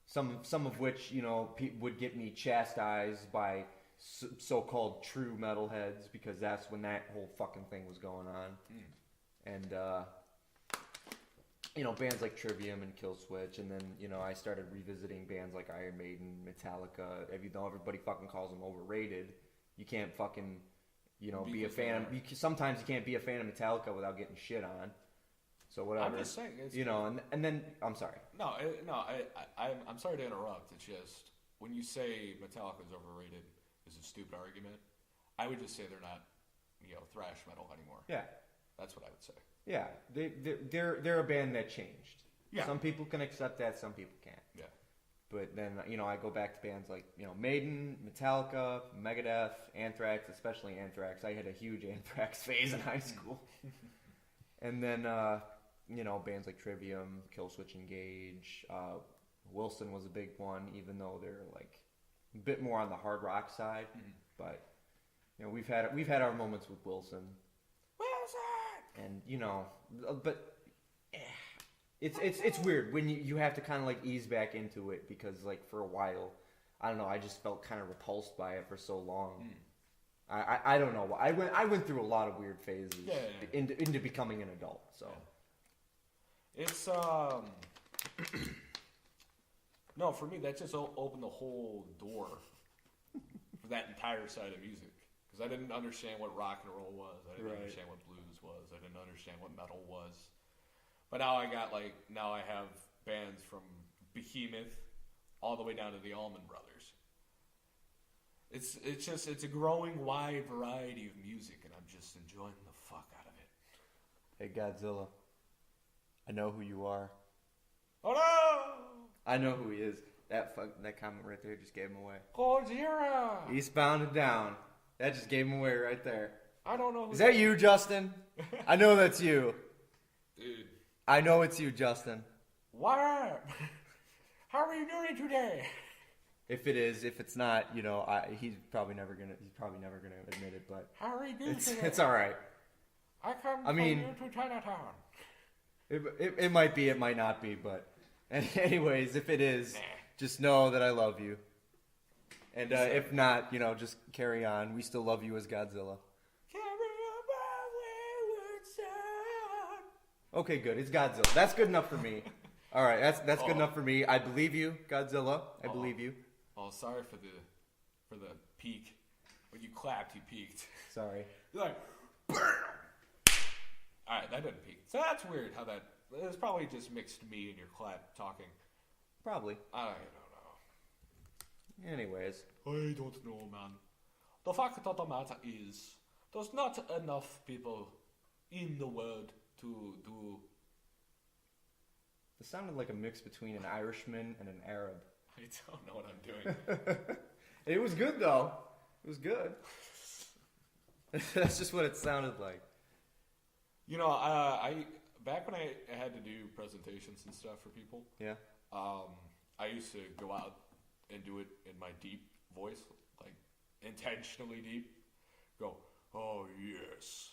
Some of which, you know, would get me chastised by so-called true metalheads because that's when that whole fucking thing was going on. And you know, bands like Trivium and Killswitch, and then, you know, I started revisiting bands like Iron Maiden, Metallica. Even though everybody fucking calls them overrated, you can't fucking, you know, be a fan of. Sometimes you can't be a fan of Metallica without getting shit on. So whatever. I'm just saying. It's, you know, and then I'm sorry. I'm sorry to interrupt. It's just when you say Metallica's overrated is a stupid argument. I would just say they're not, you know, thrash metal anymore. Yeah. That's what I would say. Yeah, they're a band that changed. Yeah. Some people can accept that, some people can't. Yeah. But then, you know, I go back to bands like, you know, Maiden, Metallica, Megadeth, Anthrax, especially Anthrax. I had a huge Anthrax phase in high school. And then, you know, bands like Trivium, Killswitch Engage, Wilson was a big one, even though they're like a bit more on the hard rock side. Mm-hmm. But, you know, we've had our moments with Wilson. And, you know, but it's weird when you have to kind of like ease back into it because like for a while, I don't know, I just felt kind of repulsed by it for so long. I don't know. I went through a lot of weird phases into becoming an adult. So it's no, for me that just opened the whole door for that entire side of music. Because I didn't understand what rock and roll was. I didn't understand what blues was. I didn't understand what metal was. But now I have bands from Behemoth all the way down to the Allman Brothers. It's a growing wide variety of music, and I'm just enjoying the fuck out of it. Hey Godzilla, I know who you are. Oh no! I know who he is. That comment right there just gave him away. Godzilla. Eastbound and down. That just gave him away right there. I don't know. Is that you, Justin? I know that's you. Dude. I know it's you, Justin. What up? How are you doing today? If it is, if it's not, he's probably never gonna admit it, but How are you doing today? it's all right. I mean, you to Chinatown. It might be, it might not be, but anyways, if it is, just know that I love you. And if not, just carry on. We still love you as Godzilla. Okay, good. It's Godzilla. That's good enough for me. All right, that's good enough for me. I believe you, Godzilla. I believe you. Oh, sorry for the peak. When you clapped, you peaked. Sorry. You're like, BAM! All right, that didn't peak. So that's weird. How that? It's probably just mixed me and your clap talking. Probably. I don't know. Anyways. I don't know, man. The fact of the matter is, there's not enough people in the world to do. It sounded like a mix between an Irishman and an Arab. I don't know what I'm doing. It was good, though. It was good. That's just what it sounded like. I back when I had to do presentations and stuff for people. Yeah. I used to go out and do it in my deep voice, like intentionally deep. Go, oh yes.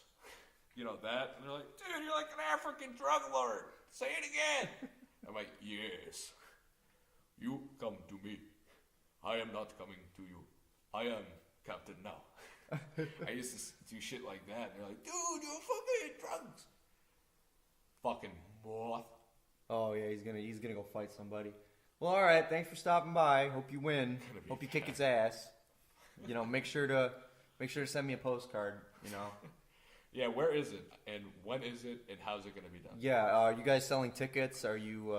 That, and they're like, dude, you're like an African drug lord. Say it again. I'm like, yes. You come to me. I am not coming to you. I am Captain Now. I used to do shit like that, and they're like, dude, you're fucking drugs. Fucking moth. Oh yeah, he's gonna go fight somebody. Well, all right. Thanks for stopping by. Hope you win. Hope you kick his ass. Make sure to send me a postcard. Yeah, where is it, and when is it, and how's it gonna be done? Yeah, are you guys selling tickets? Are you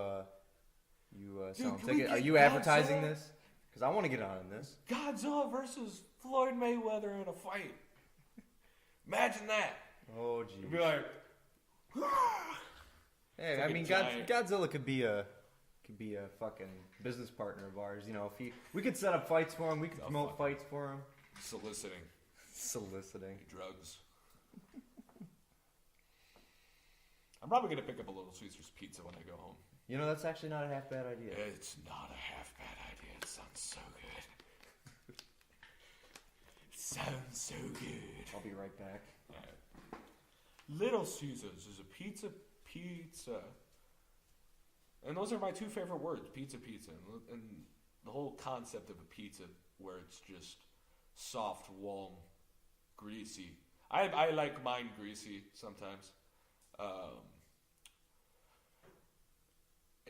selling can we tickets? Are get you advertising Godzilla? this? Because I want to get on in this. Godzilla versus Floyd Mayweather in a fight. Imagine that. Oh You'd geez. be like, Hey, like I a mean, giant- Godzilla could be a fucking business partner of ours. If we could set up fights for him, we could promote fights for him. soliciting Soliciting. drugs. I'm probably gonna pick up a Little Caesars pizza when I go home. That's actually not a half bad idea. It's not a half bad idea. It sounds so good. It sounds so good. I'll be right back. Alright. Little Caesars is a pizza. And those are my two favorite words, pizza. And the whole concept of a pizza where it's just soft, warm, greasy. I like mine greasy sometimes.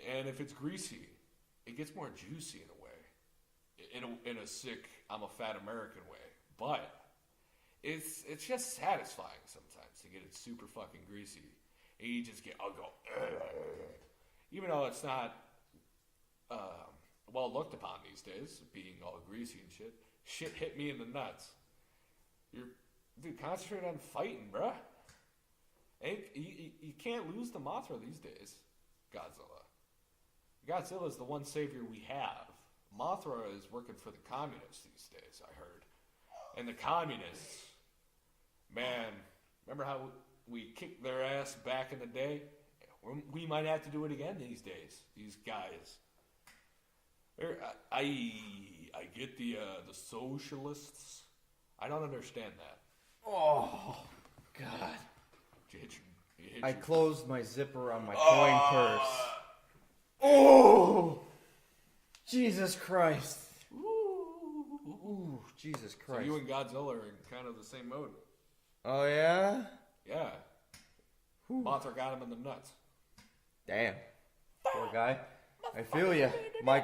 And if it's greasy, it gets more juicy in a way. In a sick, I'm a fat American way. But it's just satisfying sometimes to get it super fucking greasy. And you just I'll go, even though it's not well looked upon these days, being all greasy and shit. Shit hit me in the nuts. Dude, concentrate on fighting, bruh. You can't lose to Mothra these days. Godzilla is the one savior we have. Mothra is working for the communists these days, I heard. And the communists, man, remember how we kicked their ass back in the day? We might have to do it again these days. These guys. I get the socialists. I don't understand that. Oh, God. You hit I your- closed my zipper on my coin purse. Oh! Jesus Christ. Ooh, Jesus So Christ. you and Godzilla are in kind of the same mode. Oh, yeah? Yeah. Mothra got him in the nuts. Damn. Poor guy. I feel you. My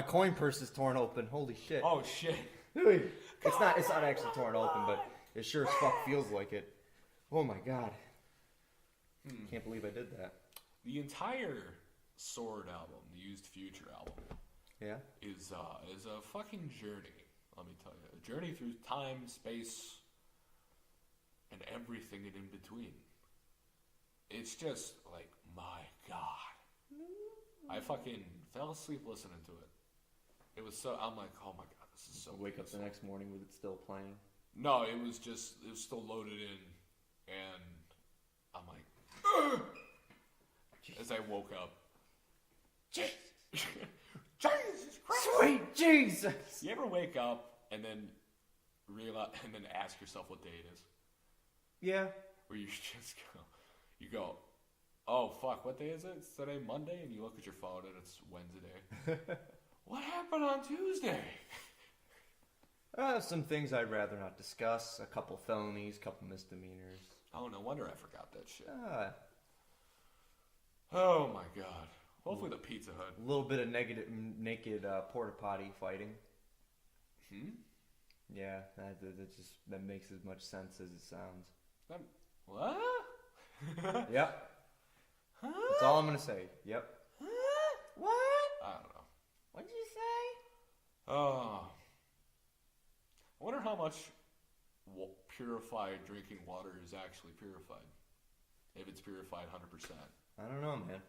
coin purse is torn open. Holy shit. Oh shit. It's not actually torn open, but it sure as fuck feels like it. Oh my god. Can't believe I did that. The entire Sword album, the Used Future album, Yeah? is a fucking journey. Let me tell you, a journey through time, space, and everything in between. It's just like, my god. I fucking fell asleep listening to it. It was so. I'm like, oh my god, this is so. Wake up the peaceful. next morning with it still playing. No, it was still loaded in, and I'm like, ugh! As I woke up. Jesus Christ! Sweet Jesus! You ever wake up and then realize, and then ask yourself what day it is? Yeah. Where you just go, oh fuck, what day is it? It's today Monday, and you look at your phone and it's Wednesday. What happened on Tuesday? Some things I'd rather not discuss. A couple felonies, couple misdemeanors. Oh, no wonder I forgot that shit. A Oh my god. Hopefully the Pizza Hut. little bit of naked porta potty fighting. Yeah, that makes as much sense as it sounds. What? Yep. Huh? That's all I'm gonna say. Yep. Huh? What? I don't know. What'd you say? Oh. I wonder how much purified drinking water is actually purified. If it's purified 100%. I don't know, man.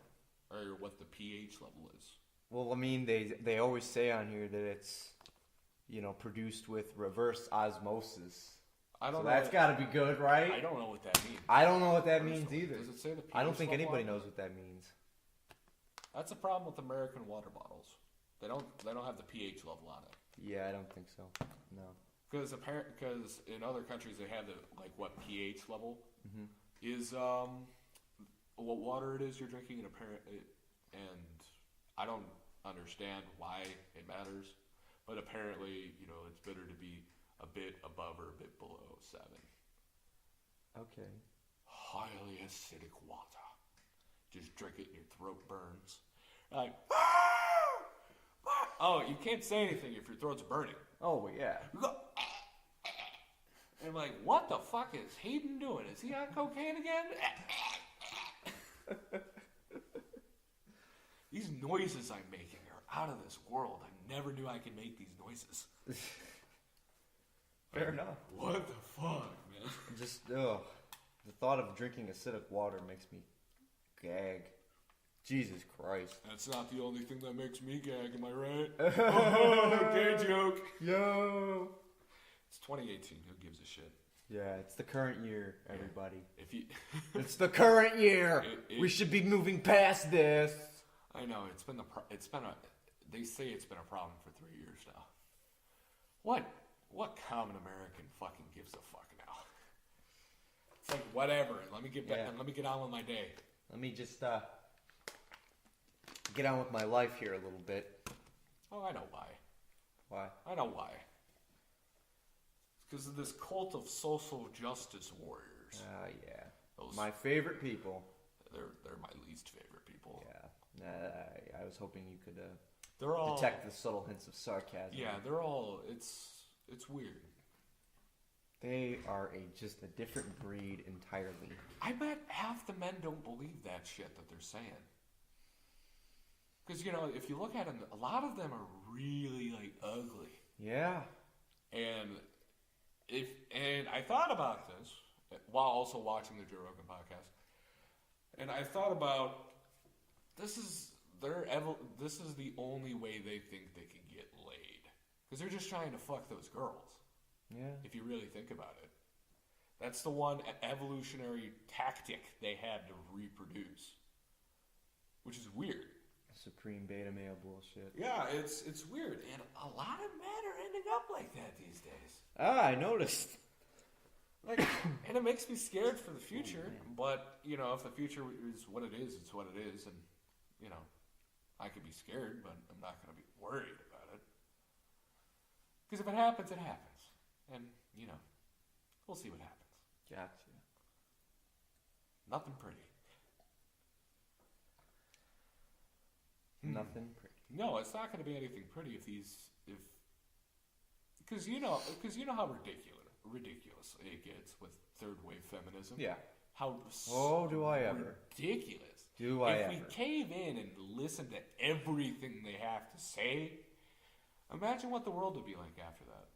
Or what the pH level is. Well, I mean, they always say on here that it's, produced with reverse osmosis. I don't So know. that's got to be good, right? I don't know what that means. I don't know what that means Personally. either. Does it say the pH I don't think level anybody on it? knows what that means. That's a problem with American water bottles. They don't have the pH level on it. Yeah, I don't think so. No. Because in other countries they have the what pH level Mhm. is what water it is you're drinking, and I don't understand why it matters, but apparently it's better to be a bit above or a bit below 7. Okay. Highly acidic water. Just drink it and your throat burns. Like, oh, you can't say anything if your throat's burning. Oh yeah. You go, and I'm like, what the fuck is Hayden doing? Is he on cocaine again? These noises I'm making are out of this world. I never knew I could make these noises. Fair enough. What the fuck, man? Just the thought of drinking acidic water makes me gag. Jesus Christ. That's not the only thing that makes me gag, am I right? Oh, gay joke. Yo. It's 2018. Who gives a shit? Yeah, it's the current year, everybody. If you, It's the current year. It- We should be moving past this. I know they say it's been a problem for 3 years now. What common American fucking gives a fuck now? It's like whatever. Let me get back. Yeah. Let me get on with my day. Let me just get on with my life here a little bit. Oh, I know why. Why? I know why. It's because of this cult of social justice warriors. Yeah. Those, My favorite people. they're my least favorite people. Yeah. I was hoping you could They're all detect the subtle hints of sarcasm. Yeah, they're all. It's weird. They are just a different breed entirely. I bet half the men don't believe that shit that they're saying. Because if you look at them, a lot of them are really ugly. Yeah. And I thought about this while also watching the Joe Rogan podcast, and I thought about this is the only way they think they can get laid, because they're just trying to fuck those girls. Yeah. If you really think about it, that's the one evolutionary tactic they had to reproduce, which is weird. Supreme beta male bullshit. Yeah, it's weird, and a lot of men are ending up like that these days. I noticed. And it makes me scared for the future. But if the future is what it is, it's what it is, and I could be scared, but I'm not going to be worried about it. Because if it happens, it happens, and we'll see what happens. Gotcha. Nothing pretty. Nothing pretty. No, it's not going to be anything pretty because you know how ridiculous it gets with third wave feminism. Yeah. How Do I ever? ridiculous. Do I if ever? we cave in and listen to everything they have to say, imagine what the world would be like after that.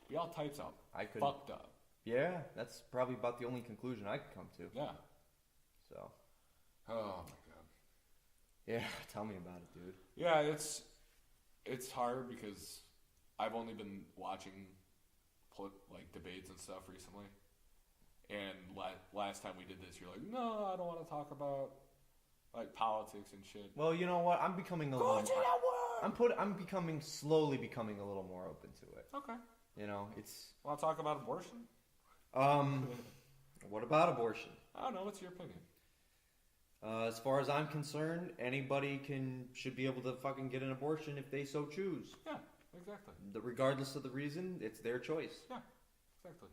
Be all types of fucked up. Yeah, that's probably about the only conclusion I could come to. Yeah. So. Oh my god. Yeah, tell me about it, dude. Yeah, it's it's hard because I've only been watching like debates and stuff recently. And last time we did this, you're like, no, I don't want to talk about like politics and shit. Well, you know what? I'm becoming a Go little. to the world. I'm slowly becoming a little more open to it. Okay. You know, it's. Want to talk about abortion? What about abortion? I don't know. What's your opinion? As far as I'm concerned, anybody should be able to fucking get an abortion if they so choose. Yeah, exactly. Regardless of the reason, it's their choice. Yeah, exactly.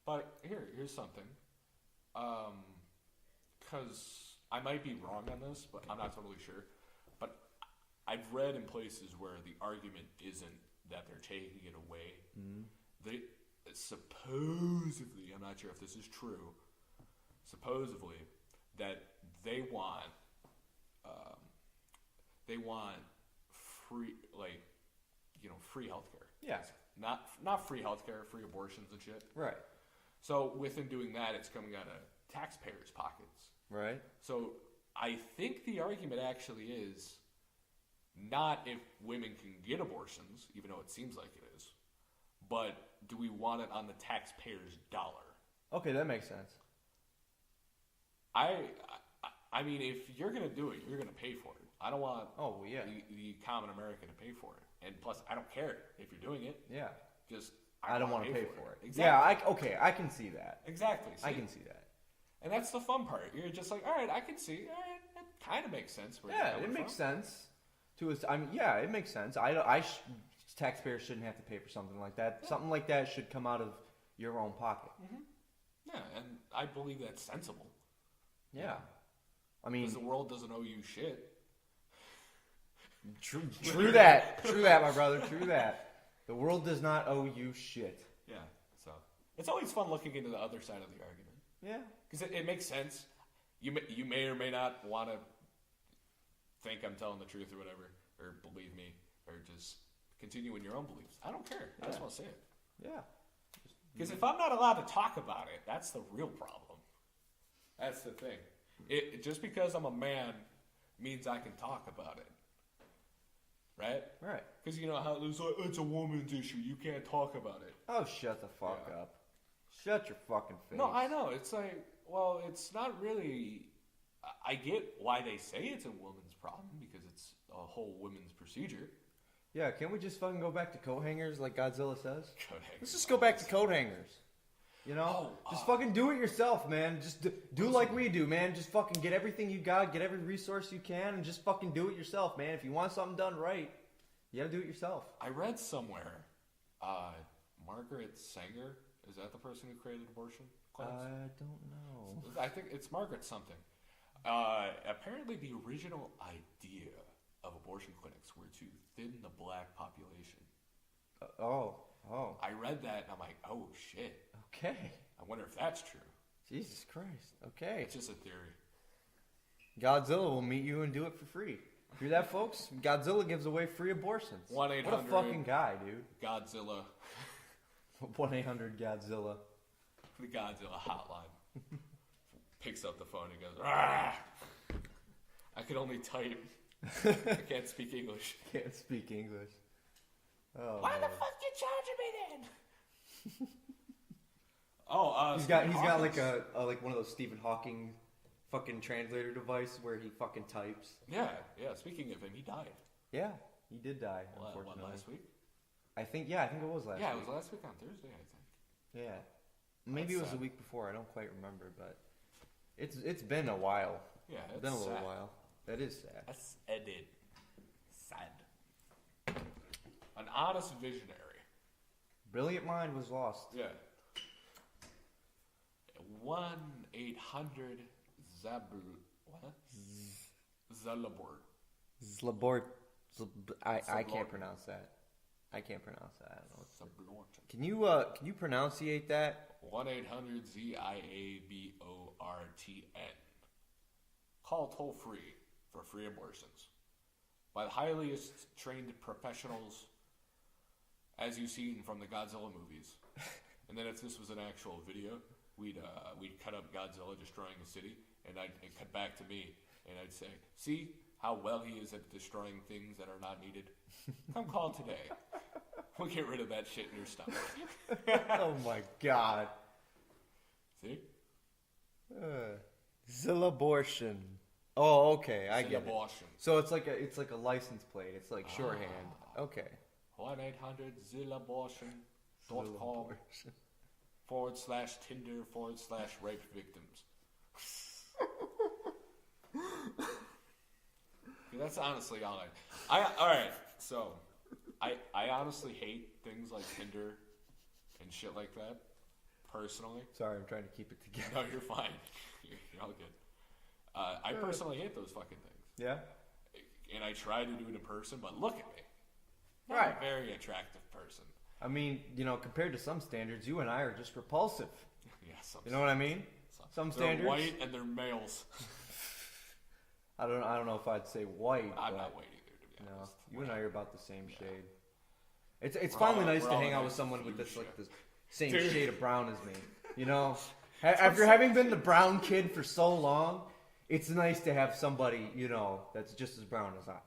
But here's something. Because I might be wrong on this, but I'm not totally sure. But I've read in places where the argument isn't that they're taking it away. Mm-hmm. They supposedly, I'm not sure if this is true, supposedly that they want free, like, free healthcare. Yeah. Not free healthcare, free abortions and shit. Right. So within doing that, it's coming out of taxpayers' pockets. Right. So I think the argument actually is not if women can get abortions, even though it seems like it is, but do we want it on the taxpayer's dollar? Okay, that makes sense. I mean, if you're gonna do it, you're gonna pay for it. I don't want the common American to pay for it, and plus, I don't care if you're doing it. Yeah. Just I don't want to pay for it. Exactly. Yeah, I can see that. Exactly. I can see that. And that's the fun part. You're just like, all right, I can see. All right, it kind of makes sense. Yeah, it makes sense. It makes sense. Taxpayers shouldn't have to pay for something like that. Yeah. Something like that should come out of your own pocket. Mm-hmm. Yeah, and I believe that's sensible. Yeah. I mean, because the world doesn't owe you shit. True that. True that, my brother. True that. The world does not owe you shit. Yeah. So it's always fun looking into the other side of the argument. Yeah. Because it makes sense. You may or may not want to think I'm telling the truth or whatever, or believe me, or just continue in your own beliefs. I don't care. I just want to say it. Yeah. Because if I'm not allowed to talk about it, that's the real problem. That's the thing. Just because I'm a man means I can talk about it. Right? Right. Because you know how it's a woman's issue. You can't talk about it. Oh, shut the fuck up. Shut your fucking face. No, I know. It's like, well, it's not really... I get why they say it's a woman's problem, because it's a whole women's procedure. Yeah, can't we just fucking go back to coat hangers like Godzilla says? Coat hangers. Let's just go back to coat hangers. You know? Just fucking do it yourself, man. Just do like we do, man. Just fucking get everything you got, get every resource you can, and just fucking do it yourself, man. If you want something done right, you gotta do it yourself. I read somewhere, Margaret Sanger, is that the person who created abortion clinics? I don't know. I think it's Margaret something. Apparently the original idea of abortion clinics were to thin the black population. I read that and I'm like, oh shit. Okay. I wonder if that's true. Jesus Christ. Okay. It's just a theory. Godzilla will meet you and do it for free. Hear that, folks? Godzilla gives away free abortions. 1-800. What a fucking guy, dude. Godzilla. 1-800-Godzilla. The Godzilla hotline. Picks up the phone and goes, "Rah!" I can only type. I can't speak English. Can't speak English. Oh, Why man. the fuck you charging me then? He's got like a like one of those Stephen Hawking fucking translator device where he fucking types. Yeah. Speaking of him, he died. Yeah, he did die. What, Unfortunately, last week? I think it was last. Yeah, week. it was last week on Thursday, I think. Yeah, maybe it was the week before. I don't quite remember, but it's been a while. Yeah, it's been a little while. That is sad. That's sad. An honest visionary. Brilliant mind was lost. Yeah. 1-800 Zalabort. Zlabort. I can't pronounce that. I can't pronounce that. I don't know what can you pronunciate that? 1-800 ZIABORTN. Call toll free for free abortions by the highly trained professionals, as you've seen from the Godzilla movies. And then if this was an actual video, we'd cut up Godzilla destroying a city, and it'd cut back to me, and I'd say, "See, how well he is at destroying things that are not needed, come call today. We'll get rid of that shit in your stomach. Oh my god. See? Zillabortion. Oh, okay, I get it. Abortion. So it's like a license plate. It's like shorthand. Okay. 1-800-ZILLABORTION.com/Tinder/rape victims. That's honestly all alright, so I honestly hate things like Tinder and shit like that, personally. Sorry, I'm trying to keep it together. No, you're fine. You're all good. I personally hate those fucking things. Yeah? And I try to do it in person, but look at me. I'm Right. a very attractive person. I mean, compared to some standards, you and I are just repulsive. Yeah, some You know what I mean? Some they're standards. white and they're males. I don't know if I'd say white. I'm but, not white either, to be No, honest. you and I are about the same shade. It's We're finally all- nice we're to all hang a out with nice someone with this fuchsia. this same Dude. shade of brown as me. You know, after having been the brown kid for so long, it's nice to have somebody that's just as brown as I am.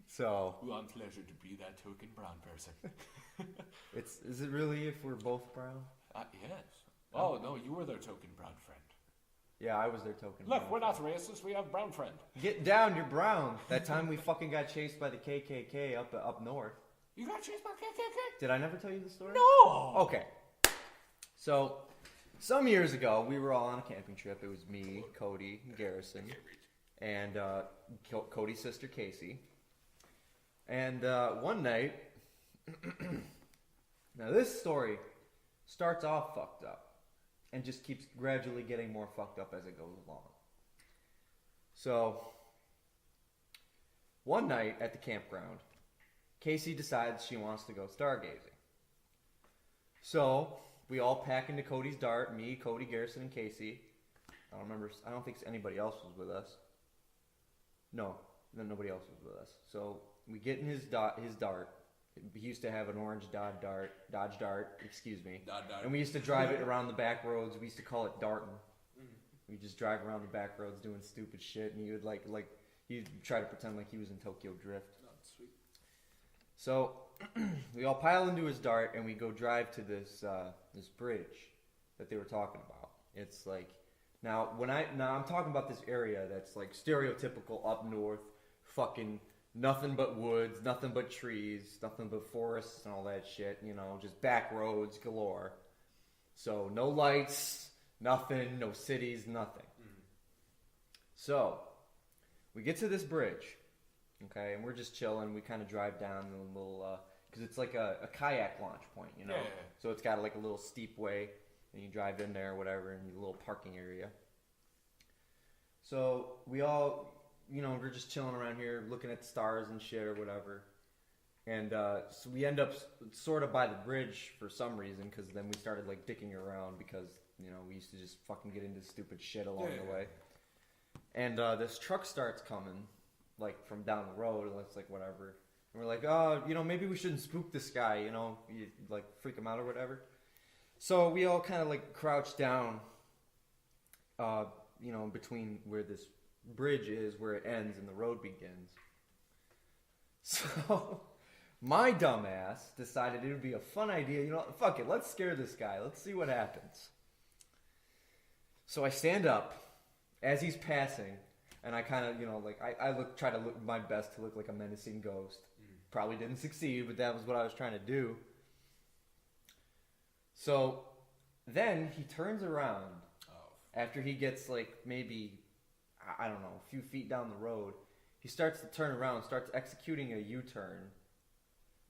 So Well, pleasure to be that token brown person. is it really if we're both brown? Yes. Oh, no, you were their token brown friend. Yeah, I was their token. Look, brown we're friend. not racist. We have brown friend. Get down, you're brown. That time we fucking got chased by the KKK up north. You got chased by KKK? Did I never tell you the story? No. Okay. So, some years ago, we were all on a camping trip. It was me, Cody, Garrison, and Cody's sister, Casey. And one night, now this story starts off fucked up and just keeps gradually getting more fucked up as it goes along. So, one night at the campground, Casey decides she wants to go stargazing. So, we all pack into Cody's Dart, me, Cody, Garrison, and Casey. I don't think anybody else was with us. No, nobody else was with us. So, we get in his Dart. He used to have an orange Dodge Dart, excuse me. Dart. And we used to drive it around the back roads. We used to call it Dartin. We just drive around the back roads doing stupid shit, and he would he'd try to pretend like he was in Tokyo Drift. Sweet. So we all pile into his Dart, and we go drive to this bridge that they were talking about. It's like now I'm talking about this area that's like stereotypical up north, fucking nothing but woods, nothing but trees, nothing but forests and all that shit. Just back roads galore. So no lights, nothing, no cities, nothing. So we get to this bridge. Okay, and we're just chilling. We kind of drive down the little, because it's like a kayak launch point, Yeah. So it's got like a little steep way, and you drive in there or whatever in a little parking area. So we all, we're just chilling around here, looking at the stars and shit or whatever. And so we end up sort of by the bridge for some reason, because then we started like dicking around because, we used to just fucking get into stupid shit along the way. And this truck starts coming, like from down the road, and it's like whatever. And we're like, oh, maybe we shouldn't spook this guy, you, like freak him out or whatever. So we all kind of like crouch down, between where this bridge is, where it ends and the road begins. So my dumbass decided it would be a fun idea. Fuck it, let's scare this guy. Let's see what happens. So I stand up as he's passing, and I kind of, try to look my best to look like a menacing ghost. Probably didn't succeed, but that was what I was trying to do. So then he turns around after he gets like maybe, I don't know, a few feet down the road. He starts to turn around, starts executing a U-turn,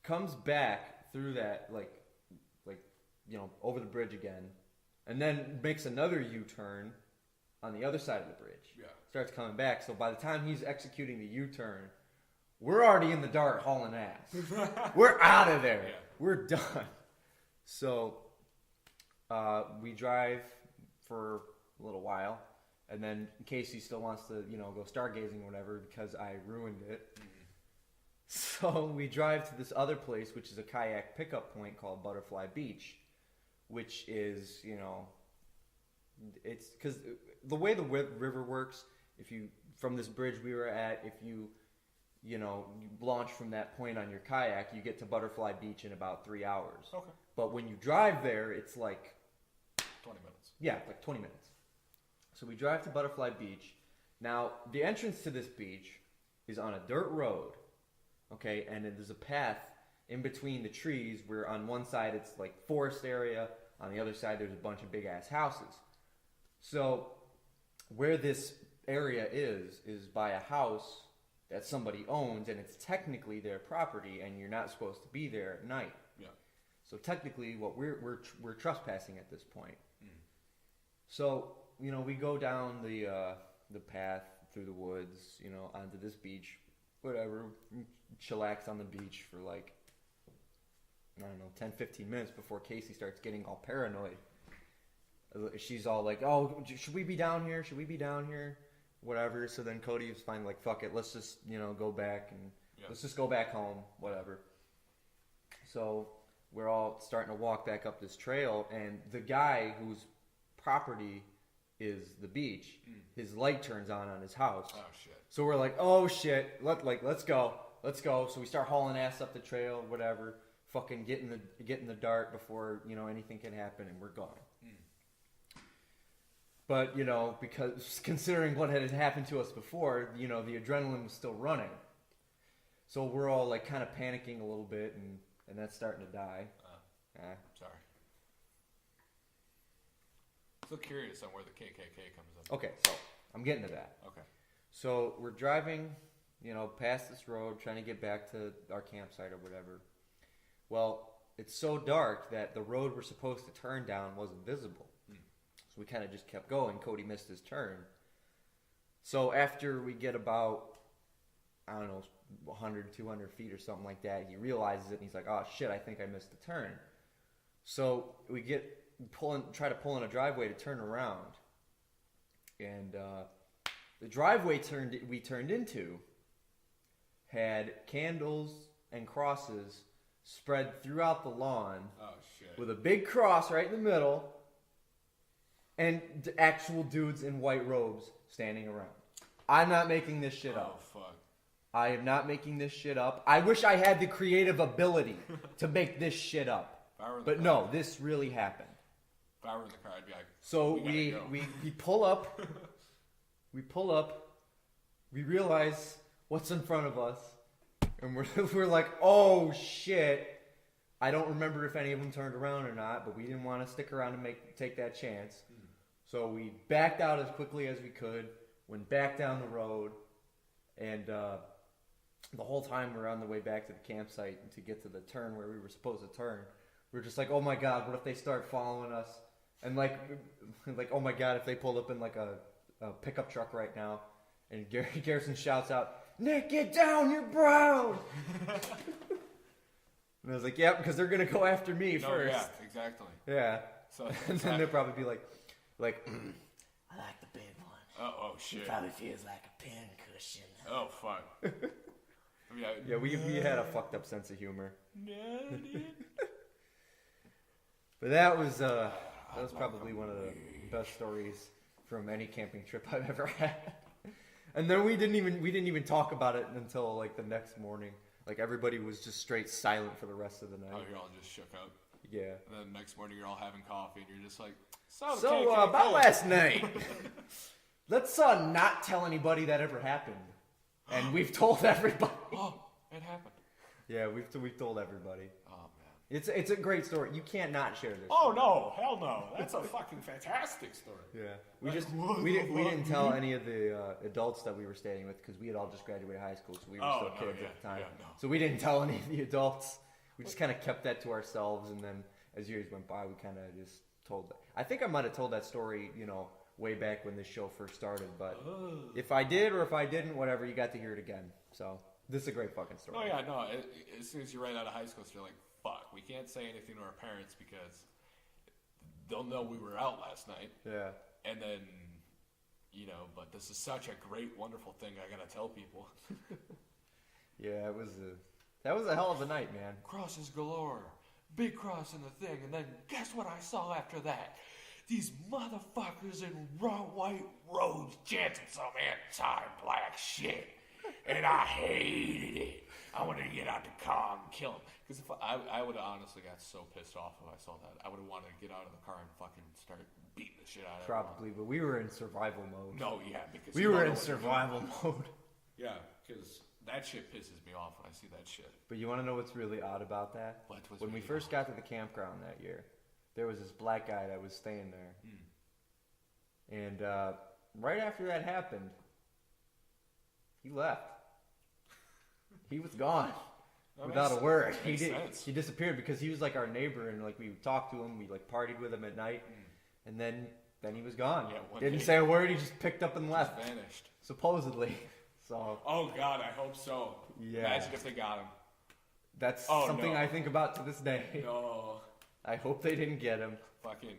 comes back through that, over the bridge again, and then makes another U-turn on the other side of the bridge. Yeah. Starts coming back. So by the time he's executing the U-turn, we're already in the Dart hauling ass. We're out of there. Yeah. We're done. So we drive for a little while, and then Casey still wants to, go stargazing or whatever because I ruined it. So we drive to this other place, which is a kayak pickup point called Butterfly Beach, which is, it's because the way the river works from this bridge we were at, if you launch from that point on your kayak, you get to Butterfly Beach in about 3 hours. Okay. But when you drive there, it's like 20 minutes. Yeah, like 20 minutes. So we drive to Butterfly Beach. Now, the entrance to this beach is on a dirt road, okay, and there's a path in between the trees where on one side it's like forest area, on the other side there's a bunch of big ass houses. So where this area is by a house that somebody owns, and it's technically their property, and you're not supposed to be there at night. Yeah. So technically, what we're trespassing at this point. So we go down the path through the woods, onto this beach, whatever, chillax on the beach for like, I don't know, 10, 15 minutes before Casey starts getting all paranoid. She's all like, oh, should we be down here? Should we be down here? Whatever. So then Cody was finally like, fuck it, let's just, go back and let's just go back home, whatever. So we're all starting to walk back up this trail, and the guy whose property is the beach, his light turns on his house. Oh, shit. So we're like, oh, shit, let's go. So we start hauling ass up the trail, whatever, fucking get in the dark before, anything can happen, and we're gone. But, because considering what had happened to us before, the adrenaline was still running. So we're all, like, kind of panicking a little bit, and that's starting to die. Sorry. Still curious on where the KKK comes in. Okay, so I'm getting to that. Okay. So we're driving, past this road, trying to get back to our campsite or whatever. Well, it's so dark that the road we're supposed to turn down wasn't visible. So we kind of just kept going. Cody missed his turn. So after we get about, 100, 200 feet or something like that, he realizes it and he's like, oh shit, I think I missed the turn. So we try to pull in a driveway to turn around. And the driveway we turned into had candles and crosses spread throughout the lawn. Oh shit. With a big cross right in the middle. And actual dudes in white robes standing around. I'm not making this shit up. Oh, fuck. I am not making this shit up. I wish I had the creative ability to make this shit up. But no, this really happened. If I were in the car, I'd be like, so we pull up. We pull up. We realize what's in front of us. And we're like, oh, shit. I don't remember if any of them turned around or not, but we didn't want to stick around and take that chance. So we backed out as quickly as we could, went back down the road, and the whole time we're on the way back to the campsite to get to the turn where we were supposed to turn, we were just like, oh my god, what if they start following us? And like oh my god, if they pulled up in like a pickup truck right now, and Garrison shouts out, Nick, get down, you're brown! And I was like, yep, because they're going to go after me first. Yeah, exactly. Yeah. So and then they'll probably be like, I like the big one. oh shit. It probably feels like a pin cushion. Oh, fuck. Yeah, we had a fucked up sense of humor. But that was probably one of the best stories from any camping trip I've ever had. And then we didn't even talk about it until like the next morning. Like everybody was just straight silent for the rest of the night. Oh, you're all just shook up. Yeah. And then next morning you're all having coffee and you're just like, so about last night, let's not tell anybody that ever happened. And we've told everybody. Oh, it happened. Yeah, we've told everybody. Oh man, it's a great story. You can't not share this. Oh no, hell no! That's a fucking fantastic story. Yeah, we didn't tell any of the adults that we were staying with because we had all just graduated high school, so we were still kids at the time. Yeah, no. So we didn't tell any of the adults. We just kind of kept that to ourselves, and then as years went by, we kind of just told that. I think I might have told that story, way back when this show first started. But if I did or if I didn't, whatever, you got to hear it again. So this is a great fucking story. Oh yeah, no. As soon as you're right out of high school, so you're like, fuck, we can't say anything to our parents because they'll know we were out last night. Yeah. And then, but this is such a great, wonderful thing I gotta tell people. Yeah, that was a hell of a night, man. Crosses galore. Big cross in the thing, and then guess what I saw after that? these motherfuckers in white robes chanting some anti-black shit, and I hated it. I wanted to get out the car and kill him. Because if I would have honestly got so pissed off if I saw that. I would have wanted to get out of the car and fucking start beating the shit out of Probably, but we were in survival mode. everyone. No, yeah, because We you were don't in know what you're survival mode. doing. Yeah, because that shit pisses me off when I see that shit. But you want to know what's really odd about that? What was When we really first odd? got to the campground that year, there was this black guy that was staying there. And right after that happened, he left. He was gone That without makes- a word. makes sense. He disappeared because he was like our neighbor, and like we talked to him, we like partied with him at night, and then he was gone. Yeah, one Didn't day. say a word. He just picked up and left, Vanished. supposedly. So Oh God, I hope so. Yeah. Imagine if they got him. that's Oh, something no. I think about to this day. No, I hope they didn't get him. fucking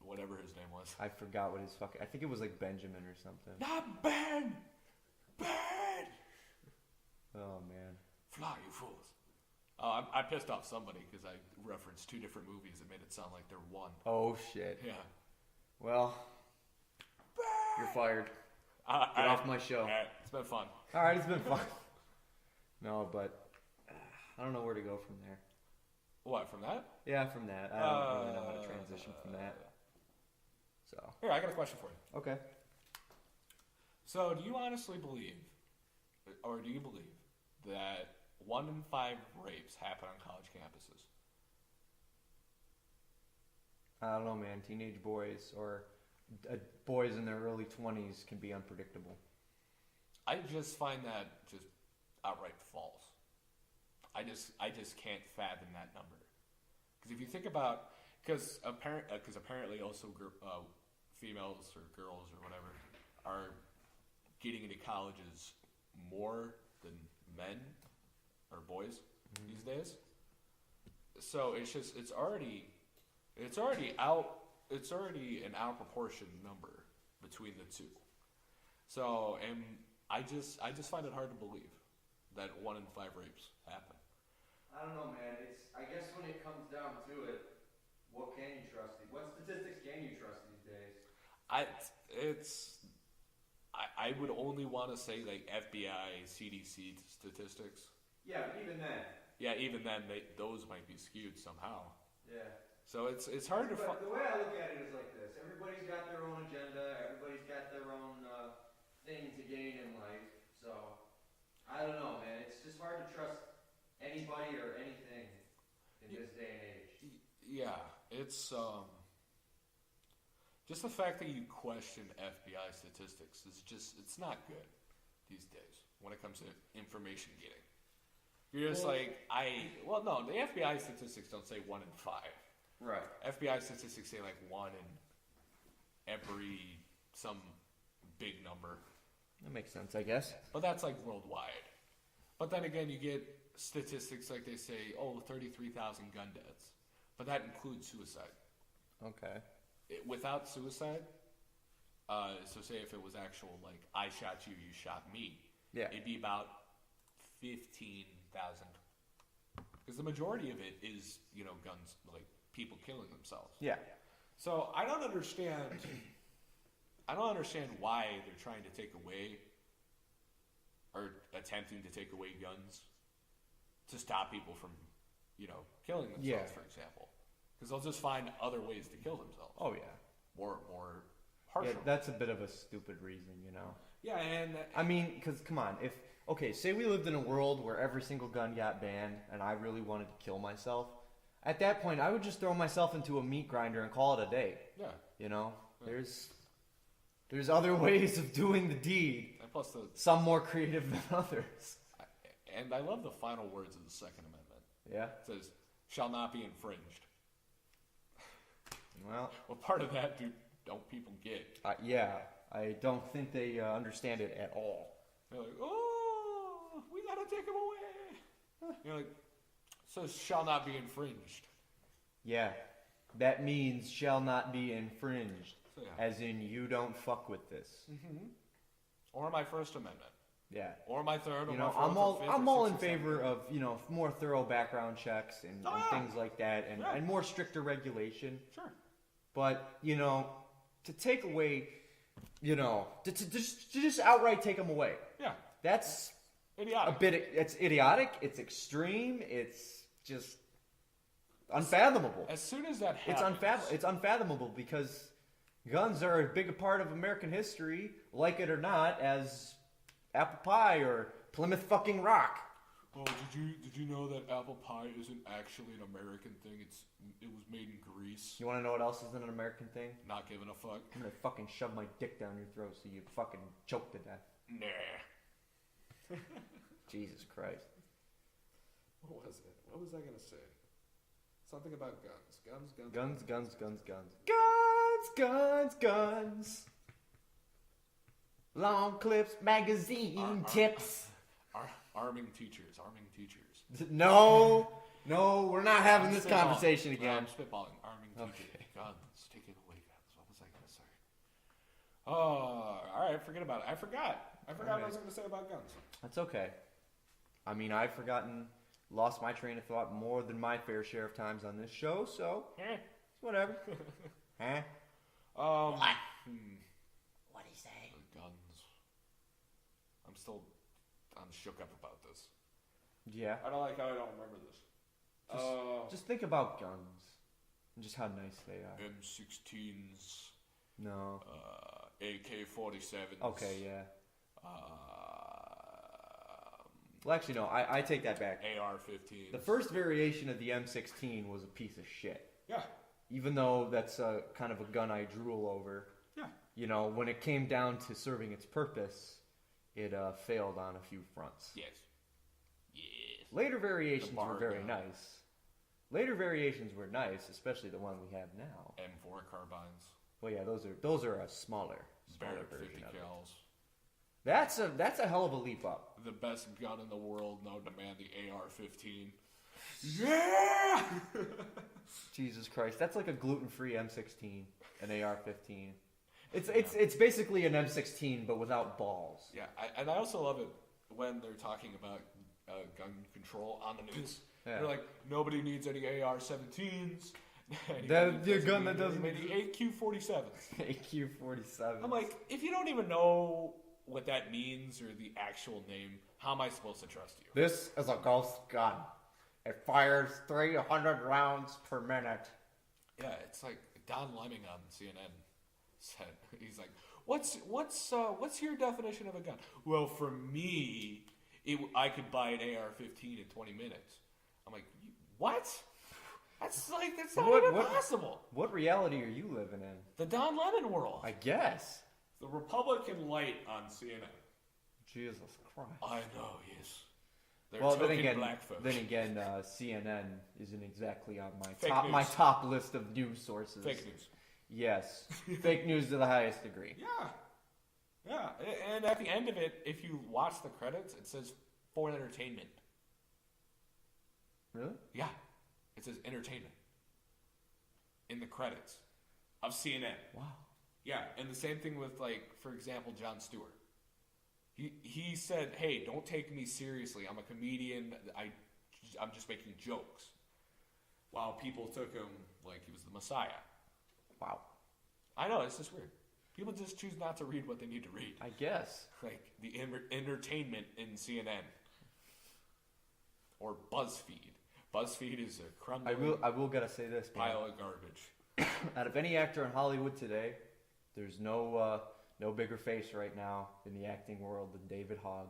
whatever his name was. I forgot what his fucking. I think it was like Benjamin or something. Not Ben. Ben. Oh man. Fly, you fools. I pissed off somebody because I referenced two different movies that made it sound like they're one. Oh shit. Yeah. Well, you're fired. Get off my show. It's been fun. All right, it's been fun. No, but I don't know where to go from there. What, from that? Yeah, from that. I don't really know how to transition from that. So Here, I got a question for you. okay. So, do you honestly believe, or do you believe, that 1 in 5 rapes happen on college campuses? I don't know, man. Teenage boys or boys in their early 20s can be unpredictable. I just find that just outright false. I just can't fathom that number. Because if you think about, because apparently also females or girls or whatever are getting into colleges more than men or boys these days. So it's already an out proportion number between the two. So, and I just find it hard to believe that 1 in 5 rapes happen. I don't know, man. I guess when it comes down to it, what can you trust? What statistics can you trust these days? I would only want to say like FBI, CDC statistics. Yeah, but even then. Yeah, even then, those might be skewed somehow. Yeah. So it's hard to find. The way I look at it is like this: everybody's got their own agenda. Everybody's got their own thing to gain in life. So I don't know, man. It's just hard to trust anybody or anything in this day and age. Yeah, it's just the fact that you question FBI statistics it's not good these days when it comes to information getting. You're just no, the FBI statistics don't say 1 in 5. Right. FBI statistics say like 1 in every some big number. That makes sense, I guess. But that's like worldwide. But then again, you get statistics like they say, 33,000 gun deaths. But that includes suicide. Okay. Without suicide, so say if it was actual, like, I shot you, you shot me, yeah, it'd be about 15,000. Because the majority of it is, guns, like, people killing themselves. Yeah. So I don't understand why they're trying to take away, or attempting to take away guns to stop people from, killing themselves, for example. Because they'll just find other ways to kill themselves. Oh, yeah. More harsher. Yeah, that's a bit of a stupid reason, Yeah, and... I mean, because, come on, say we lived in a world where every single gun got banned and I really wanted to kill myself, at that point, I would just throw myself into a meat grinder and call it a day. Yeah. Yeah. There's other ways of doing the deed. And plus some more creative than others. And I love the final words of the Second Amendment. Yeah. It says, shall not be infringed. Well, part of that don't people get? Yeah, I don't think they understand it at all. They're like, we gotta take him away. You're like, so shall not be infringed. Yeah, that means shall not be infringed, so, yeah. As in you don't fuck with this. Mm-hmm. Or my First Amendment. Yeah. Or my third. Or my fourth, I'm or fifth, I'm or all in sixth, or favor of more thorough background checks and things like that, and more stricter regulation. Sure. But, you know, to take away, you know, to just outright take them away. Yeah. That's Idiotic. it's idiotic, it's extreme, it's just unfathomable. As soon as that happens, It's unfathomable because guns are a big part of American history, like it or not, as apple pie or Plymouth fucking Rock. Oh, did you know that apple pie isn't actually an American thing? It was made in Greece. You want to know what else isn't an American thing? Not giving a fuck. I'm gonna fucking shove my dick down your throat so you fucking choke to death. Nah. Jesus Christ. What was it? What was I gonna say? Something about guns. Guns, guns, guns, guns. Guns, guns, guns. Long clips, magazine tips. Arming teachers. No, we're not having I'm this spitballing. conversation No, again. I'm spitballing. Arming teachers. Okay. Guns. Taking away guns. What was I gonna say? Oh, alright, forget about it. I forgot what I was gonna say about guns. That's okay. I mean, I've lost my train of thought more than my fair share of times on this show, so Eh. it's whatever. Huh? What? Hmm. What'd he say? The guns. I'm shook up about this. Yeah. I don't like how I don't remember this. Just think about guns and just how nice they are. M16s, No. AK-47s. Okay, yeah. Well, actually, no. I take that back. AR-15s. The first variation of the M16 was a piece of shit. Yeah. Even though that's kind of a gun I drool over. Yeah. You know, when it came down to serving its purpose, it failed on a few fronts. Yes. Later variations The bar were very gun. nice. Later variations were nice, especially the one we have now. M4 carbines. Well, yeah, those are a smaller Barrett version 50 of it. cals. That's a hell of a leap up. The best gun in the world known to man, the AR-15. Yeah! Jesus Christ, that's like a gluten-free M16, an AR-15. It's basically an M16 but without balls. Yeah, and I also love it when they're talking about gun control on the news. Yeah. They're like, nobody needs any AR-17s. The gun that doesn't Any AQ-47s. AQ-47. I'm like, if you don't even know what that means or the actual name, how am I supposed to trust you? This is a ghost gun. It fires 300 rounds per minute. Yeah, it's like Don Lemon on CNN said. He's like, "What's your definition of a gun?" Well, for me, I could buy an AR-15 in 20 minutes. I'm like, what? That's not even possible. What reality are you living in? The Don Lemon world. I guess. The Republican light on CNN. Jesus Christ. I know, yes. They're Well, then token again, black folks. CNN isn't exactly on Fake news. my top list of news sources. Fake news. Yes, fake news to the highest degree. Yeah. And at the end of it, if you watch the credits, it says for entertainment. Really? Yeah. It says entertainment in the credits of CNN. Wow. Yeah, and the same thing with, like, for example, Jon Stewart. He said, "Hey, don't take me seriously. I'm a comedian. I'm just making jokes." While people took him like he was the Messiah. Wow. I know, it's just weird. People just choose not to read what they need to read. I guess. Like the entertainment in CNN or BuzzFeed. BuzzFeed is a crumbling I will gotta say this, man. pile of garbage. Out of any actor in Hollywood today, there's no bigger face right now in the acting world than David Hogg.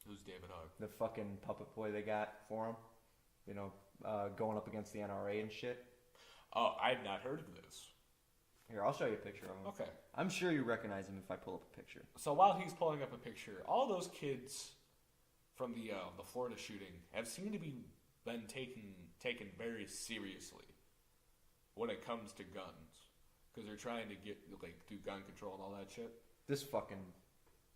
Who's David Hogg? The fucking puppet boy they got for him. You know, going up against the NRA and shit. Oh, I've not heard of this. Here, I'll show you a picture of him. Okay. I'm sure you recognize him if I pull up a picture. So while he's pulling up a picture, all those kids from the Florida shooting have seemed to be been taken very seriously when it comes to guns, because they're trying to do gun control and all that shit. This fucking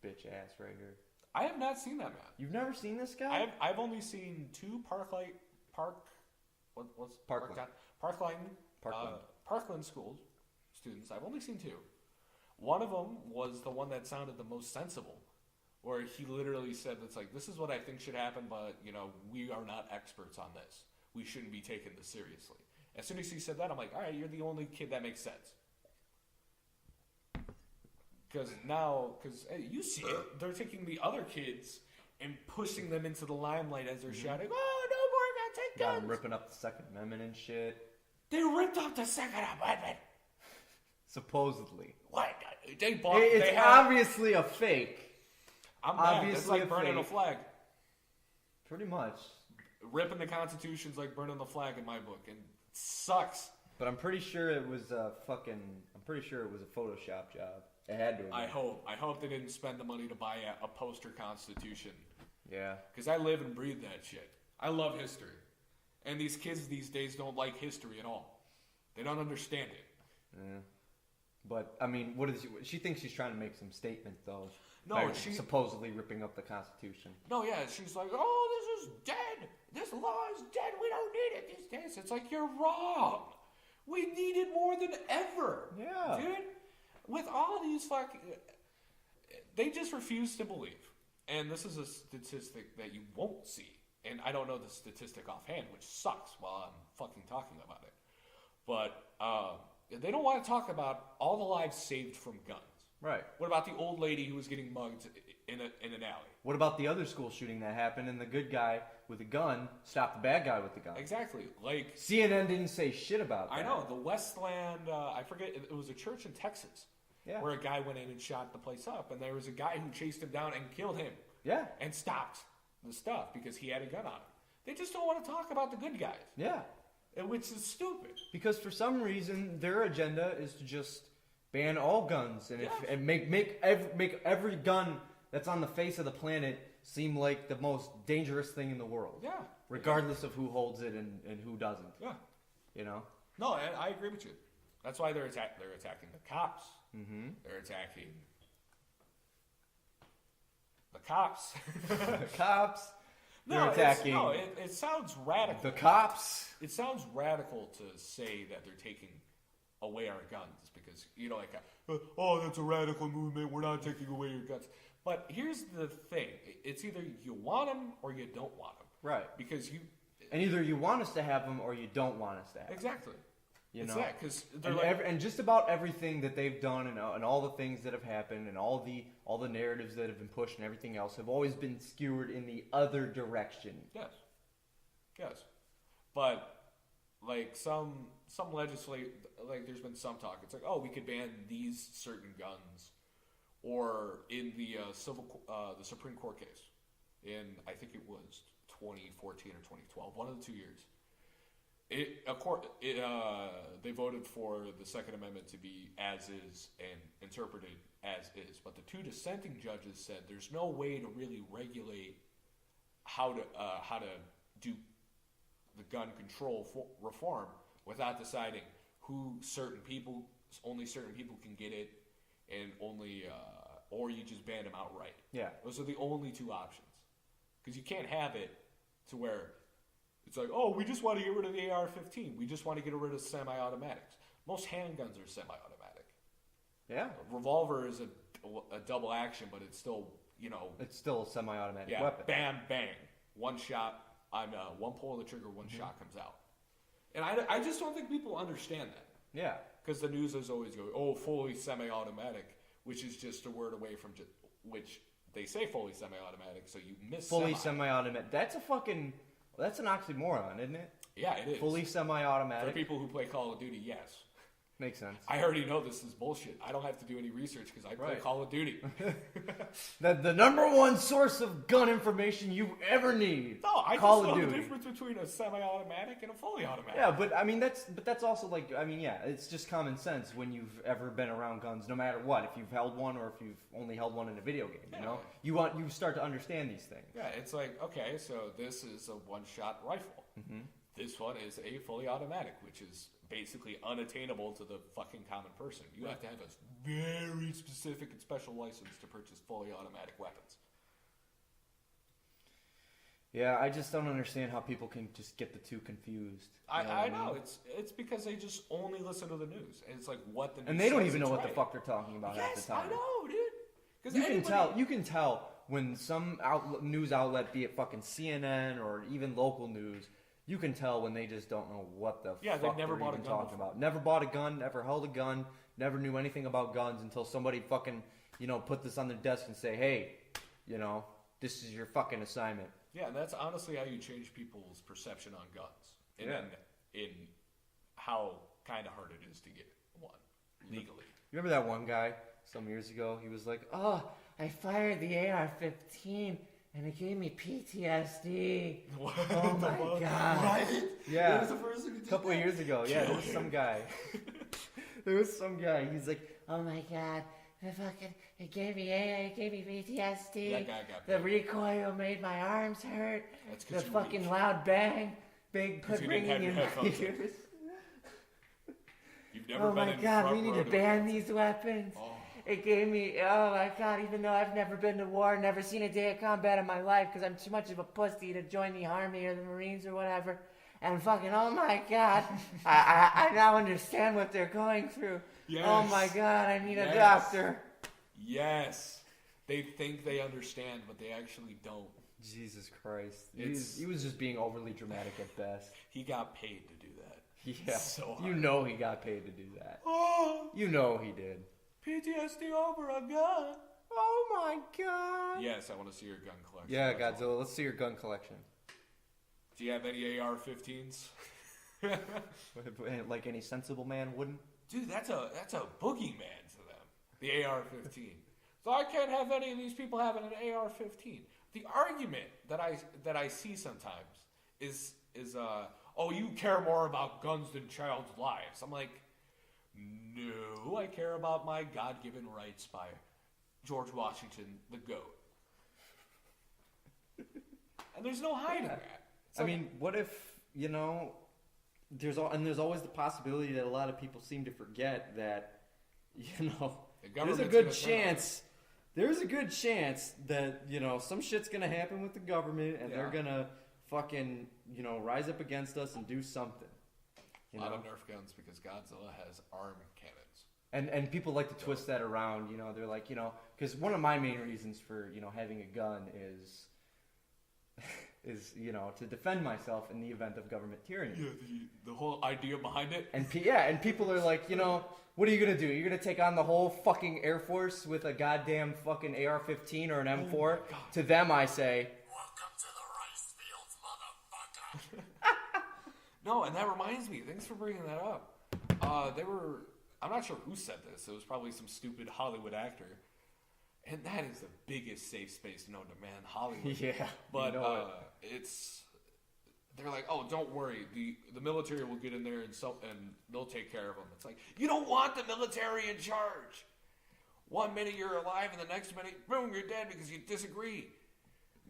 bitch ass right here. I have not seen that man. You've never seen this guy? I've only seen two Parkland school students. I've only seen two. One of them was the one that sounded the most sensible, where he literally said, "It's like, this is what I think should happen, but we are not experts on this. We shouldn't be taking this seriously." As soon as he said that, I'm like, all right, you're the only kid that makes sense. Because you see it, they're taking the other kids and pushing them into the limelight as they're shouting, "Oh, no more guns, take Got guns!" them ripping up the Second Amendment and shit. They ripped up the Second Amendment. Supposedly. What? They bought. It's they have, obviously a fake. I'm mad. It's obviously like a burning a fake. flag. Pretty much. Ripping the Constitution's like burning the flag in my book, and it sucks. But I'm pretty sure it was a Photoshop job. It had to have I been. hope they didn't spend the money to buy a poster Constitution. Yeah. Because I live and breathe that shit. I love history. And these kids these days don't like history at all. They don't understand it. Yeah. But, I mean, she thinks she's trying to make some statement, though. No, by she- supposedly ripping up the Constitution. No, yeah, she's like, oh, this is dead. This law is dead. We don't need it these days. It's like, you're wrong. We need it more than ever. Yeah. Dude, with all these fucking... They just refuse to believe. And this is a statistic that you won't see. And I don't know the statistic offhand, which sucks while I'm fucking talking about it. But they don't want to talk about all the lives saved from guns. Right. What about the old lady who was getting mugged in an alley? What about the other school shooting that happened and the good guy with a gun stopped the bad guy with the gun? Exactly. Like, CNN didn't say shit about that. I know, the Westland, I forget, it was a church in Texas. Yeah. Where a guy went in and shot the place up, and there was a guy who chased him down and killed him. Yeah. And stopped the stuff because he had a gun on him. They just don't want to talk about the good guys. Yeah. Which is stupid. Because for some reason their agenda is to just ban all guns and, and make every gun that's on the face of the planet seem like the most dangerous thing in the world. Yeah. Regardless of who holds it and who doesn't. Yeah. You know? No, I agree with you. That's why they're attacking the cops. Mm-hmm. They're attacking the cops. The cops. No, They're attacking it sounds radical. the cops. It sounds radical to say that they're taking away our guns because, oh, that's a radical movement. We're not taking away your guns. But here's the thing. It's either you want them or you don't want them. Right. Because And either you want us to have them or you don't want us to have them. Exactly. You it's know? that, because And just about everything that they've done and all the things that have happened and all the narratives that have been pushed and everything else have always been skewered in the other direction. Yes. But like some legislate, like there's been some talk. It's like, oh, we could ban these certain guns, or in the the Supreme Court case in, I think it was 2014 or 2012, one of the 2 years. They voted for the Second Amendment to be as is and interpreted as is, but the two dissenting judges said there's no way to really regulate how to do the gun control reform without deciding only certain people can get it, and only or you just ban them outright. Yeah, those are the only two options, because you can't have it to where it's like, oh, we just want to get rid of the AR-15. We just want to get rid of semi-automatics. Most handguns are semi-automatic. Yeah. A revolver is a double action, but it's still, it's still a semi-automatic weapon. Bam, bang. One shot, one pull of the trigger, one shot comes out. And I just don't think people understand that. Yeah. Because the news is always going, oh, fully semi-automatic, which is just a word away from which they say fully semi-automatic, so you miss fully semi-automatic. That's an oxymoron, isn't it? Yeah, it is. Fully semi-automatic. For people who play Call of Duty, yes. Makes sense. I already know this is bullshit. I don't have to do any research because I play Call of Duty. The number one source of gun information you ever need. No, I Call just of know Duty. the difference between a semi-automatic and a fully automatic. Yeah, but I mean that's also like, I mean, yeah, it's just common sense when you've ever been around guns, no matter what. If you've held one or if you've only held one in a video game, you start to understand these things. Yeah, it's like, okay, so this is a one-shot rifle. Mm-hmm. This one is a fully automatic, which is basically unattainable to the fucking common person. You have to have a very specific and special license to purchase fully automatic weapons. Yeah, I just don't understand how people can just get the two confused. I know. It's because they just only listen to the news. And it's like what the news and they don't says, even know it's what right. the fuck they're talking about half the time. I know, dude. You can tell when some news outlet, be it fucking CNN or even local news, You can tell when they just don't know what the Yeah, they've fuck never they're bought a even gun talking before. about. Never bought a gun, never held a gun, never knew anything about guns until somebody fucking, put this on their desk and say, hey, this is your fucking assignment. Yeah, and that's honestly how you change people's perception on guns. And Yeah. then in how kind of hard it is to get one legally. You remember that one guy some years ago? He was like, oh, I fired the AR-15 and it gave me PTSD. What Oh the my fuck? God. What? Yeah. That was the first thing you A did couple of that? years ago, yeah, there Kill was him. some guy. There was some guy. He's like, oh my god, it gave me PTSD. That guy got The paid. recoil made my arms hurt. That's The 'cause you're fucking weak. loud bang, big 'Cause put you didn't have ringing in your my headphones in. ears. You've never Oh been my in god, front we need row to to ban guns. these weapons. Oh. It gave me, oh my god, even though I've never been to war, never seen a day of combat in my life because I'm too much of a pussy to join the army or the Marines or whatever. And fucking, oh my god, I now understand what they're going through. Yes. Oh my god, I need a Yes. doctor. Yes. They think they understand, but they actually don't. Jesus Christ. It's- He was just being overly dramatic at best. He got paid to do that. Yeah. So You hard. know he got paid to do that. Oh, You know he did. PTSD over a gun. Oh my god. Yes, I want to see your gun collection. Yeah, That's all. Godzilla, let's see your gun collection. Do you have any AR-15s? Like any sensible man wouldn't? Dude, that's a boogeyman to them. The AR-15. So I can't have any of these people having an AR-15. The argument that I see sometimes is oh, you care more about guns than child's lives. I'm like, no, I care about my God-given rights by George Washington, the GOAT. And there's no hiding Yeah. that. It's I like- mean, what if, there's always the possibility that a lot of people seem to forget that, The there's a government's good gonna turn on chance. There's a good chance that, some shit's gonna happen with the government and they're Yeah. gonna fucking, rise up against us and do something. a lot of Nerf guns because Godzilla has arm cannons. And people like to twist that around, they're like, because one of my main reasons for, having a gun is, to defend myself in the event of government tyranny. Yeah, the whole idea behind it. And people are like, what are you gonna do? You're gonna take on the whole fucking Air Force with a goddamn fucking AR-15 or an M4? God. To them, I say, Welcome to the rice fields, motherfucker. No, and that reminds me. Thanks for bringing that up. I'm not sure who said this. It was probably some stupid Hollywood actor. And that is the biggest safe space known to man, Hollywood. yeah, But you know it. they're like, oh, don't worry, the military will get in there and they'll take care of them. It's like, you don't want the military in charge. 1 minute you're alive, and the next minute, boom, you're dead because you disagree.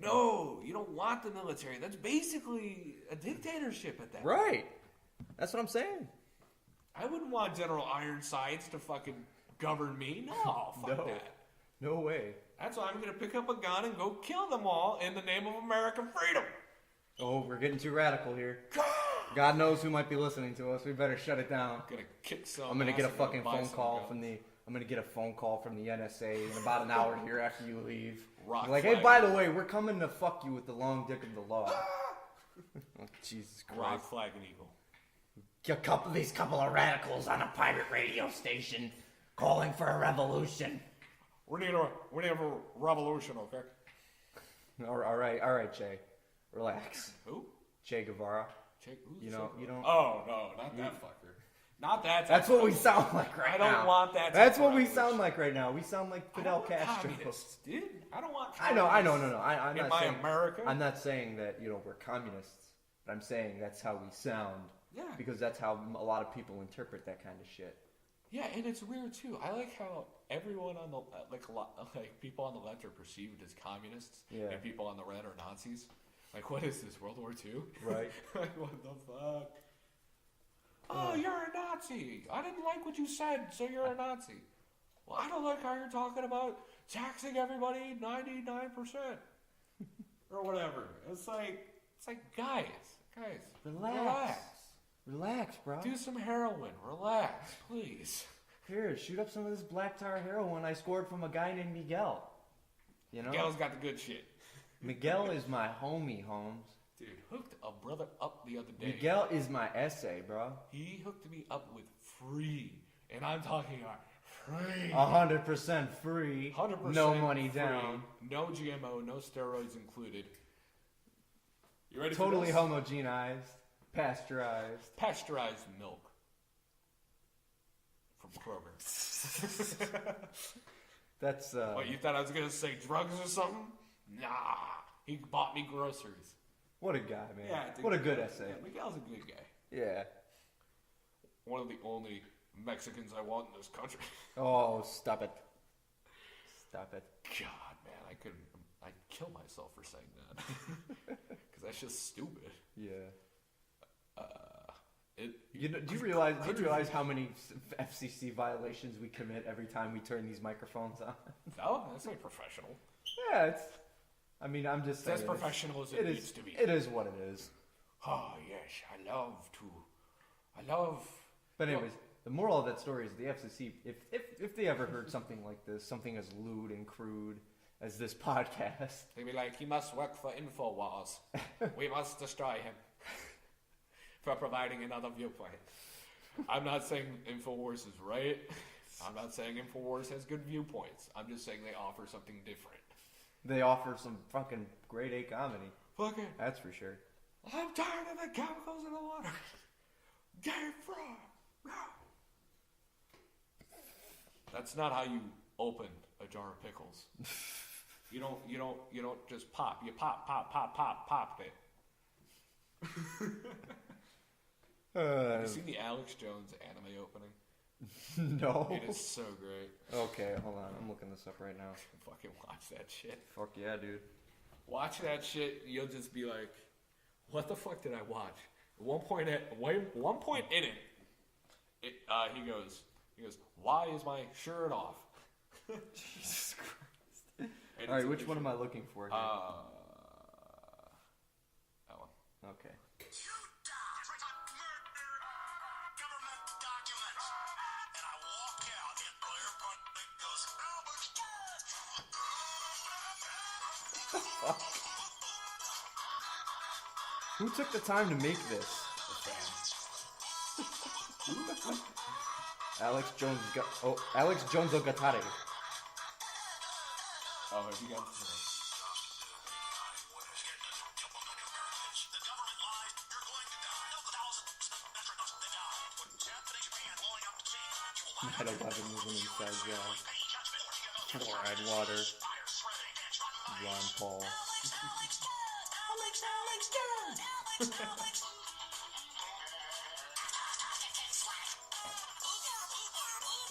No, you don't want the military. That's basically a dictatorship at that point. Right. That's what I'm saying. I wouldn't want General Ironsides to fucking govern me. No, fuck No. that. No way. That's why I'm going to pick up a gun and go kill them all in the name of American freedom. Oh, we're getting too radical here. God knows who might be listening to us. We better shut it down. Gonna kick some. I'm gonna ass get a and go fucking buy phone some call guns. from the. I'm gonna get a phone call from the NSA in about an hour here after you leave. Rock Like, hey, flag. by the way, we're coming to fuck you with the long dick of the law. Oh, Jesus Rock, Christ! flag, and eagle. These couple of radicals on a pirate radio station calling for a revolution. We need a revolution, okay? All right, Che, relax. Who? Che Guevara. Check, who's You the know, second you one? don't. Oh no, not that fucker. Not that. That's what we sound like right I now. don't want that. That's type what of we revolution. sound like right now. We sound like I Fidel don't want Castro. communists, dude. I don't want. I know. No. I'm In not my saying. America. I'm not saying that we're communists, but I'm saying that's how we sound. Yeah. Because that's how a lot of people interpret that kind of shit. Yeah, and it's weird too. I like how everyone on the like people on the left are perceived as communists, Yeah. and people on the right are Nazis. Like, what is this, World War II? Right. Like, what the fuck? Oh, you're a Nazi. I didn't like what you said, so you're a Nazi. Well, I don't like how you're talking about taxing everybody 99% or whatever. It's like guys, Relax, bro. do some heroin. Relax, please. Here, shoot up some of this black tar heroin I scored from a guy named Miguel. You know? Miguel's got the good shit. Miguel is my homie, Holmes. Dude, hooked a brother up the other day. Miguel is my essay, bro. He hooked me up with free, and I'm talking about free. 100% free. 100% No money free, down. no GMO, no steroids included. You ready Totally for this? homogenized, pasteurized. Pasteurized milk from Kroger. That's What, you thought I was gonna say drugs or something? Nah, he bought me groceries. what a guy, man. Yeah, dude. What a good essay. Yeah, Miguel's a good guy. Yeah. One of the only Mexicans I want in this country. Oh, stop it. Stop it. God, man, I'd kill myself for saying that. Because that's just stupid. Yeah. Do you realize how many FCC violations we commit every time we turn these microphones on? No, that's not professional. Yeah, it's. I mean, I'm just saying. It's as professional as it needs to be. It is what it is. Oh, yes, I love... But anyways, the moral of that story is the FCC, if they ever heard something like this, something as lewd and crude as this podcast, They'd be like, he must work for InfoWars. We must destroy him for providing another viewpoint. I'm not saying InfoWars is right. I'm not saying InfoWars has good viewpoints. I'm just saying they offer something different. they offer some fucking grade A comedy. Fucking, That's for sure. I'm tired of the chemicals in the water. Get it from. No. That's not how you open a jar of pickles. You don't just pop. You pop it. You seen the Alex Jones anime opening? No. It is so great. Okay, hold on. I'm looking this up right now. Fucking watch that shit. Fuck yeah, dude. Watch that shit. You'll just be like, "What the fuck did I watch?" At one point in it, he goes, "Why is my shirt off?" Jesus Christ. And All right, it's which a- one am I looking for here? That one. Okay. Who took the time to make this? Alex Jones Ogatare. Oh, have you got At 11 was an inside job. Fluoride water. Ron Paul.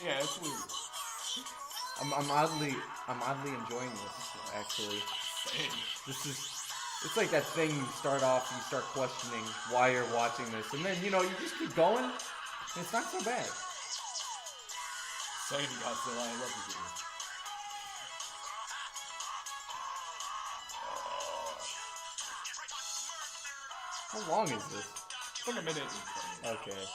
Yeah, it's weird. I'm oddly enjoying this actually. It's like that thing you start off and you start questioning why you're watching this, and then you just keep going, and it's not so bad. Same Godzilla, I love you. How long is this? It's like a minute and 20. Okay.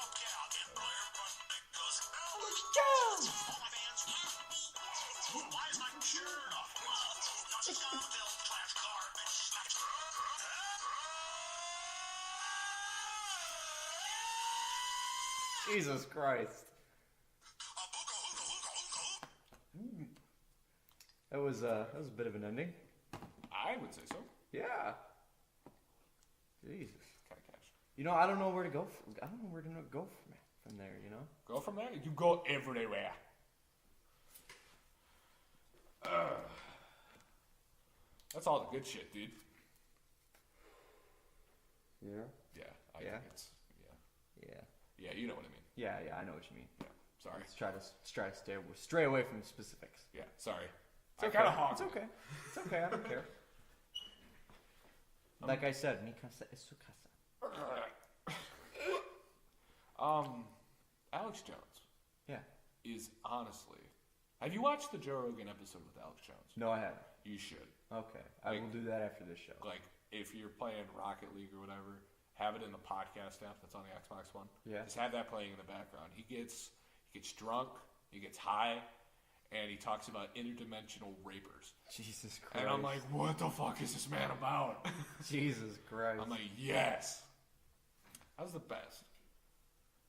Jesus Christ. That was a bit of an ending. I would say so. Yeah. Jesus. Kind of cash. I don't know where to go. I don't know where to go from there. Go from there. You go everywhere. That's all the good shit, dude. Yeah. Yeah, I Yeah. think it's Yeah. yeah. You know what I mean. Yeah. I know what you mean. Yeah. Sorry. Let's try to stray away from the specifics. Yeah. Sorry. It's I okay. kind of hogged It's it. okay. It's okay. I don't care. Like I said, mi casa es su casa. Alex Jones Yeah. is honestly. Have you watched the Joe Rogan episode with Alex Jones? No, I haven't. You should. Okay. I will do that after this show. Like, if you're playing Rocket League or whatever, have it in the podcast app that's on the Xbox One. Yeah. Just have that playing in the background. He gets drunk, he gets high, and he talks about interdimensional rapers. Jesus Christ. And I'm like, what the fuck is this man about? Jesus Christ. I'm like, yes. That was the best.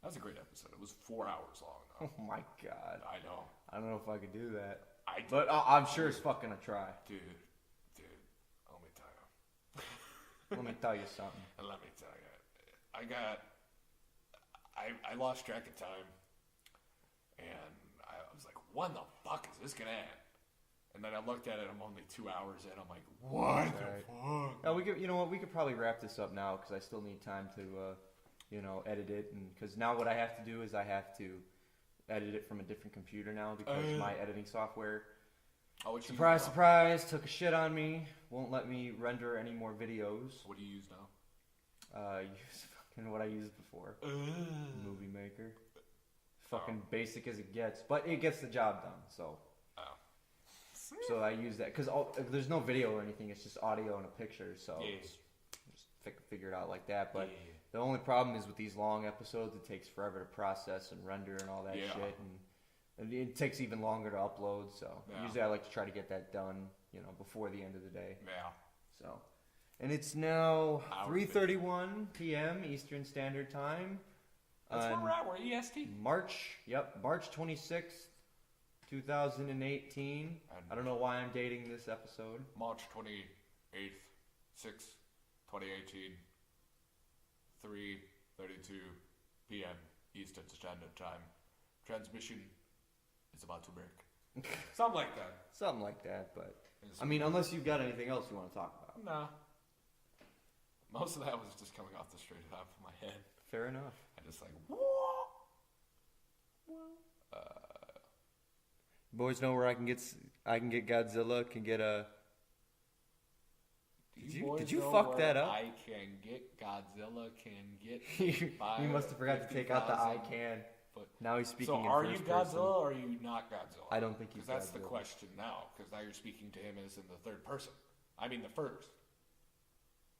That was a great episode. It was 4 hours long, though. Oh my God. I know. I don't know if I could do that. I But I'm sure as fuck gonna try. Dude, let me tell you. Let me tell you something. Let me tell you. I lost track of time. And I was like, when the fuck is this gonna end? And then I looked at it, I'm only 2 hours in. I'm like, what the fuck? No, you know what? We could probably wrap this up now because I still need time to, edit it. And because now what I have to do is I have to edit it from a different computer now because my editing software, Oh, what you surprise, use now? surprise, took a shit on me. Won't let me render any more videos. What do you use now? Use fucking what I used before. Movie Maker. Fucking basic as it gets, but it gets the job done. So I use that because there's no video or anything. It's just audio and a picture. So just figure it out like that. But the only problem is with these long episodes, it takes forever to process and render and all that shit, and it takes even longer to upload. So usually I like to try to get that done, before the end of the day. Yeah. So, and it's now 3:31 p.m. Eastern Standard Time. That's where we're at. We're EST. March 26th, 2018. I don't know why I'm dating this episode. March 28th, 6th, 2018, 3:32 p.m. Eastern Standard Time. Transmission is about to break. Something like that. Something like that, but I mean, unless you've got anything else you want to talk about. Nah. Most of that was just coming off the straight top of my head. Fair enough. I just like, Boys know where I can get Godzilla. Can get a. Did you fuck that up? I can get Godzilla. Can get. You must have forgot to take out the I can. But now he's speaking. So in are you first Godzilla person. or are you not Godzilla? I don't think he's. Because that's Godzilla. the question now. Because now you're speaking to him as in the third person. I mean the first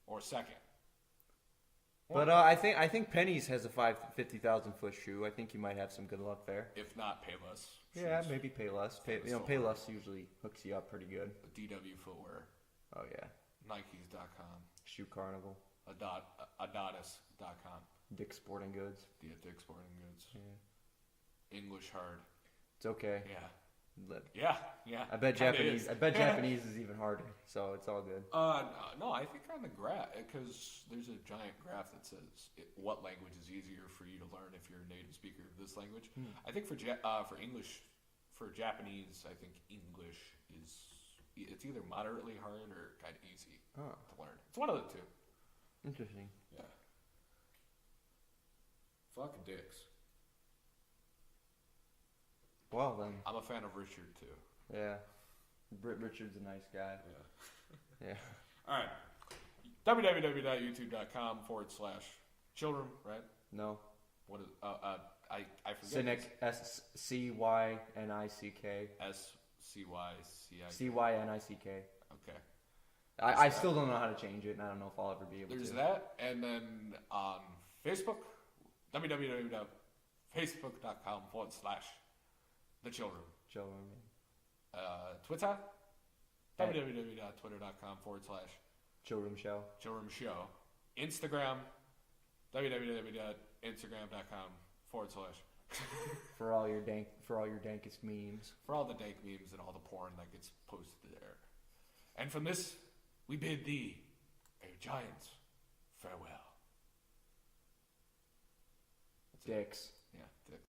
or second. But I think Penny's has a 50,000 foot shoe. I think you might have some good luck there. If not, pay less. Yeah, maybe pay less. Pay less usually hooks you up pretty good. DW Footwear. Oh yeah. Nikes.com. Shoe Carnival. Adonis.com. Dick's Sporting Goods. Yeah, Dick's Sporting Goods. Yeah. English Hard. It's okay. Yeah. Yeah. I bet Kinda Japanese. is. I bet Japanese is even harder. So it's all good. No, I think on the graph, because there's a giant graph that says what language is easier for you to learn if you're a native speaker of this language. I think for English, for Japanese, I think English it's either moderately hard or kind of easy to learn. It's one of the two. Interesting. Yeah. Fucking dicks. Well then. I'm a fan of Richard too. Yeah. Richard's a nice guy. Yeah. Yeah. All right. www.youtube.com/children, right? No. What is I forget. Cynic. SCYNICK. SCYCI. CYNICK. Okay. I still don't know how to change it, and I don't know if I'll ever be able There's to. that, and then on Facebook, www.facebook.com/thechildren. Children. Twitter, www.twitter.com/children Show. show. Instagram, www.instagram.com/. For all your dankest memes. For all the dank memes and all the porn that gets posted there. And from this, we bid thee a giant's farewell. Dicks. Yeah, dicks.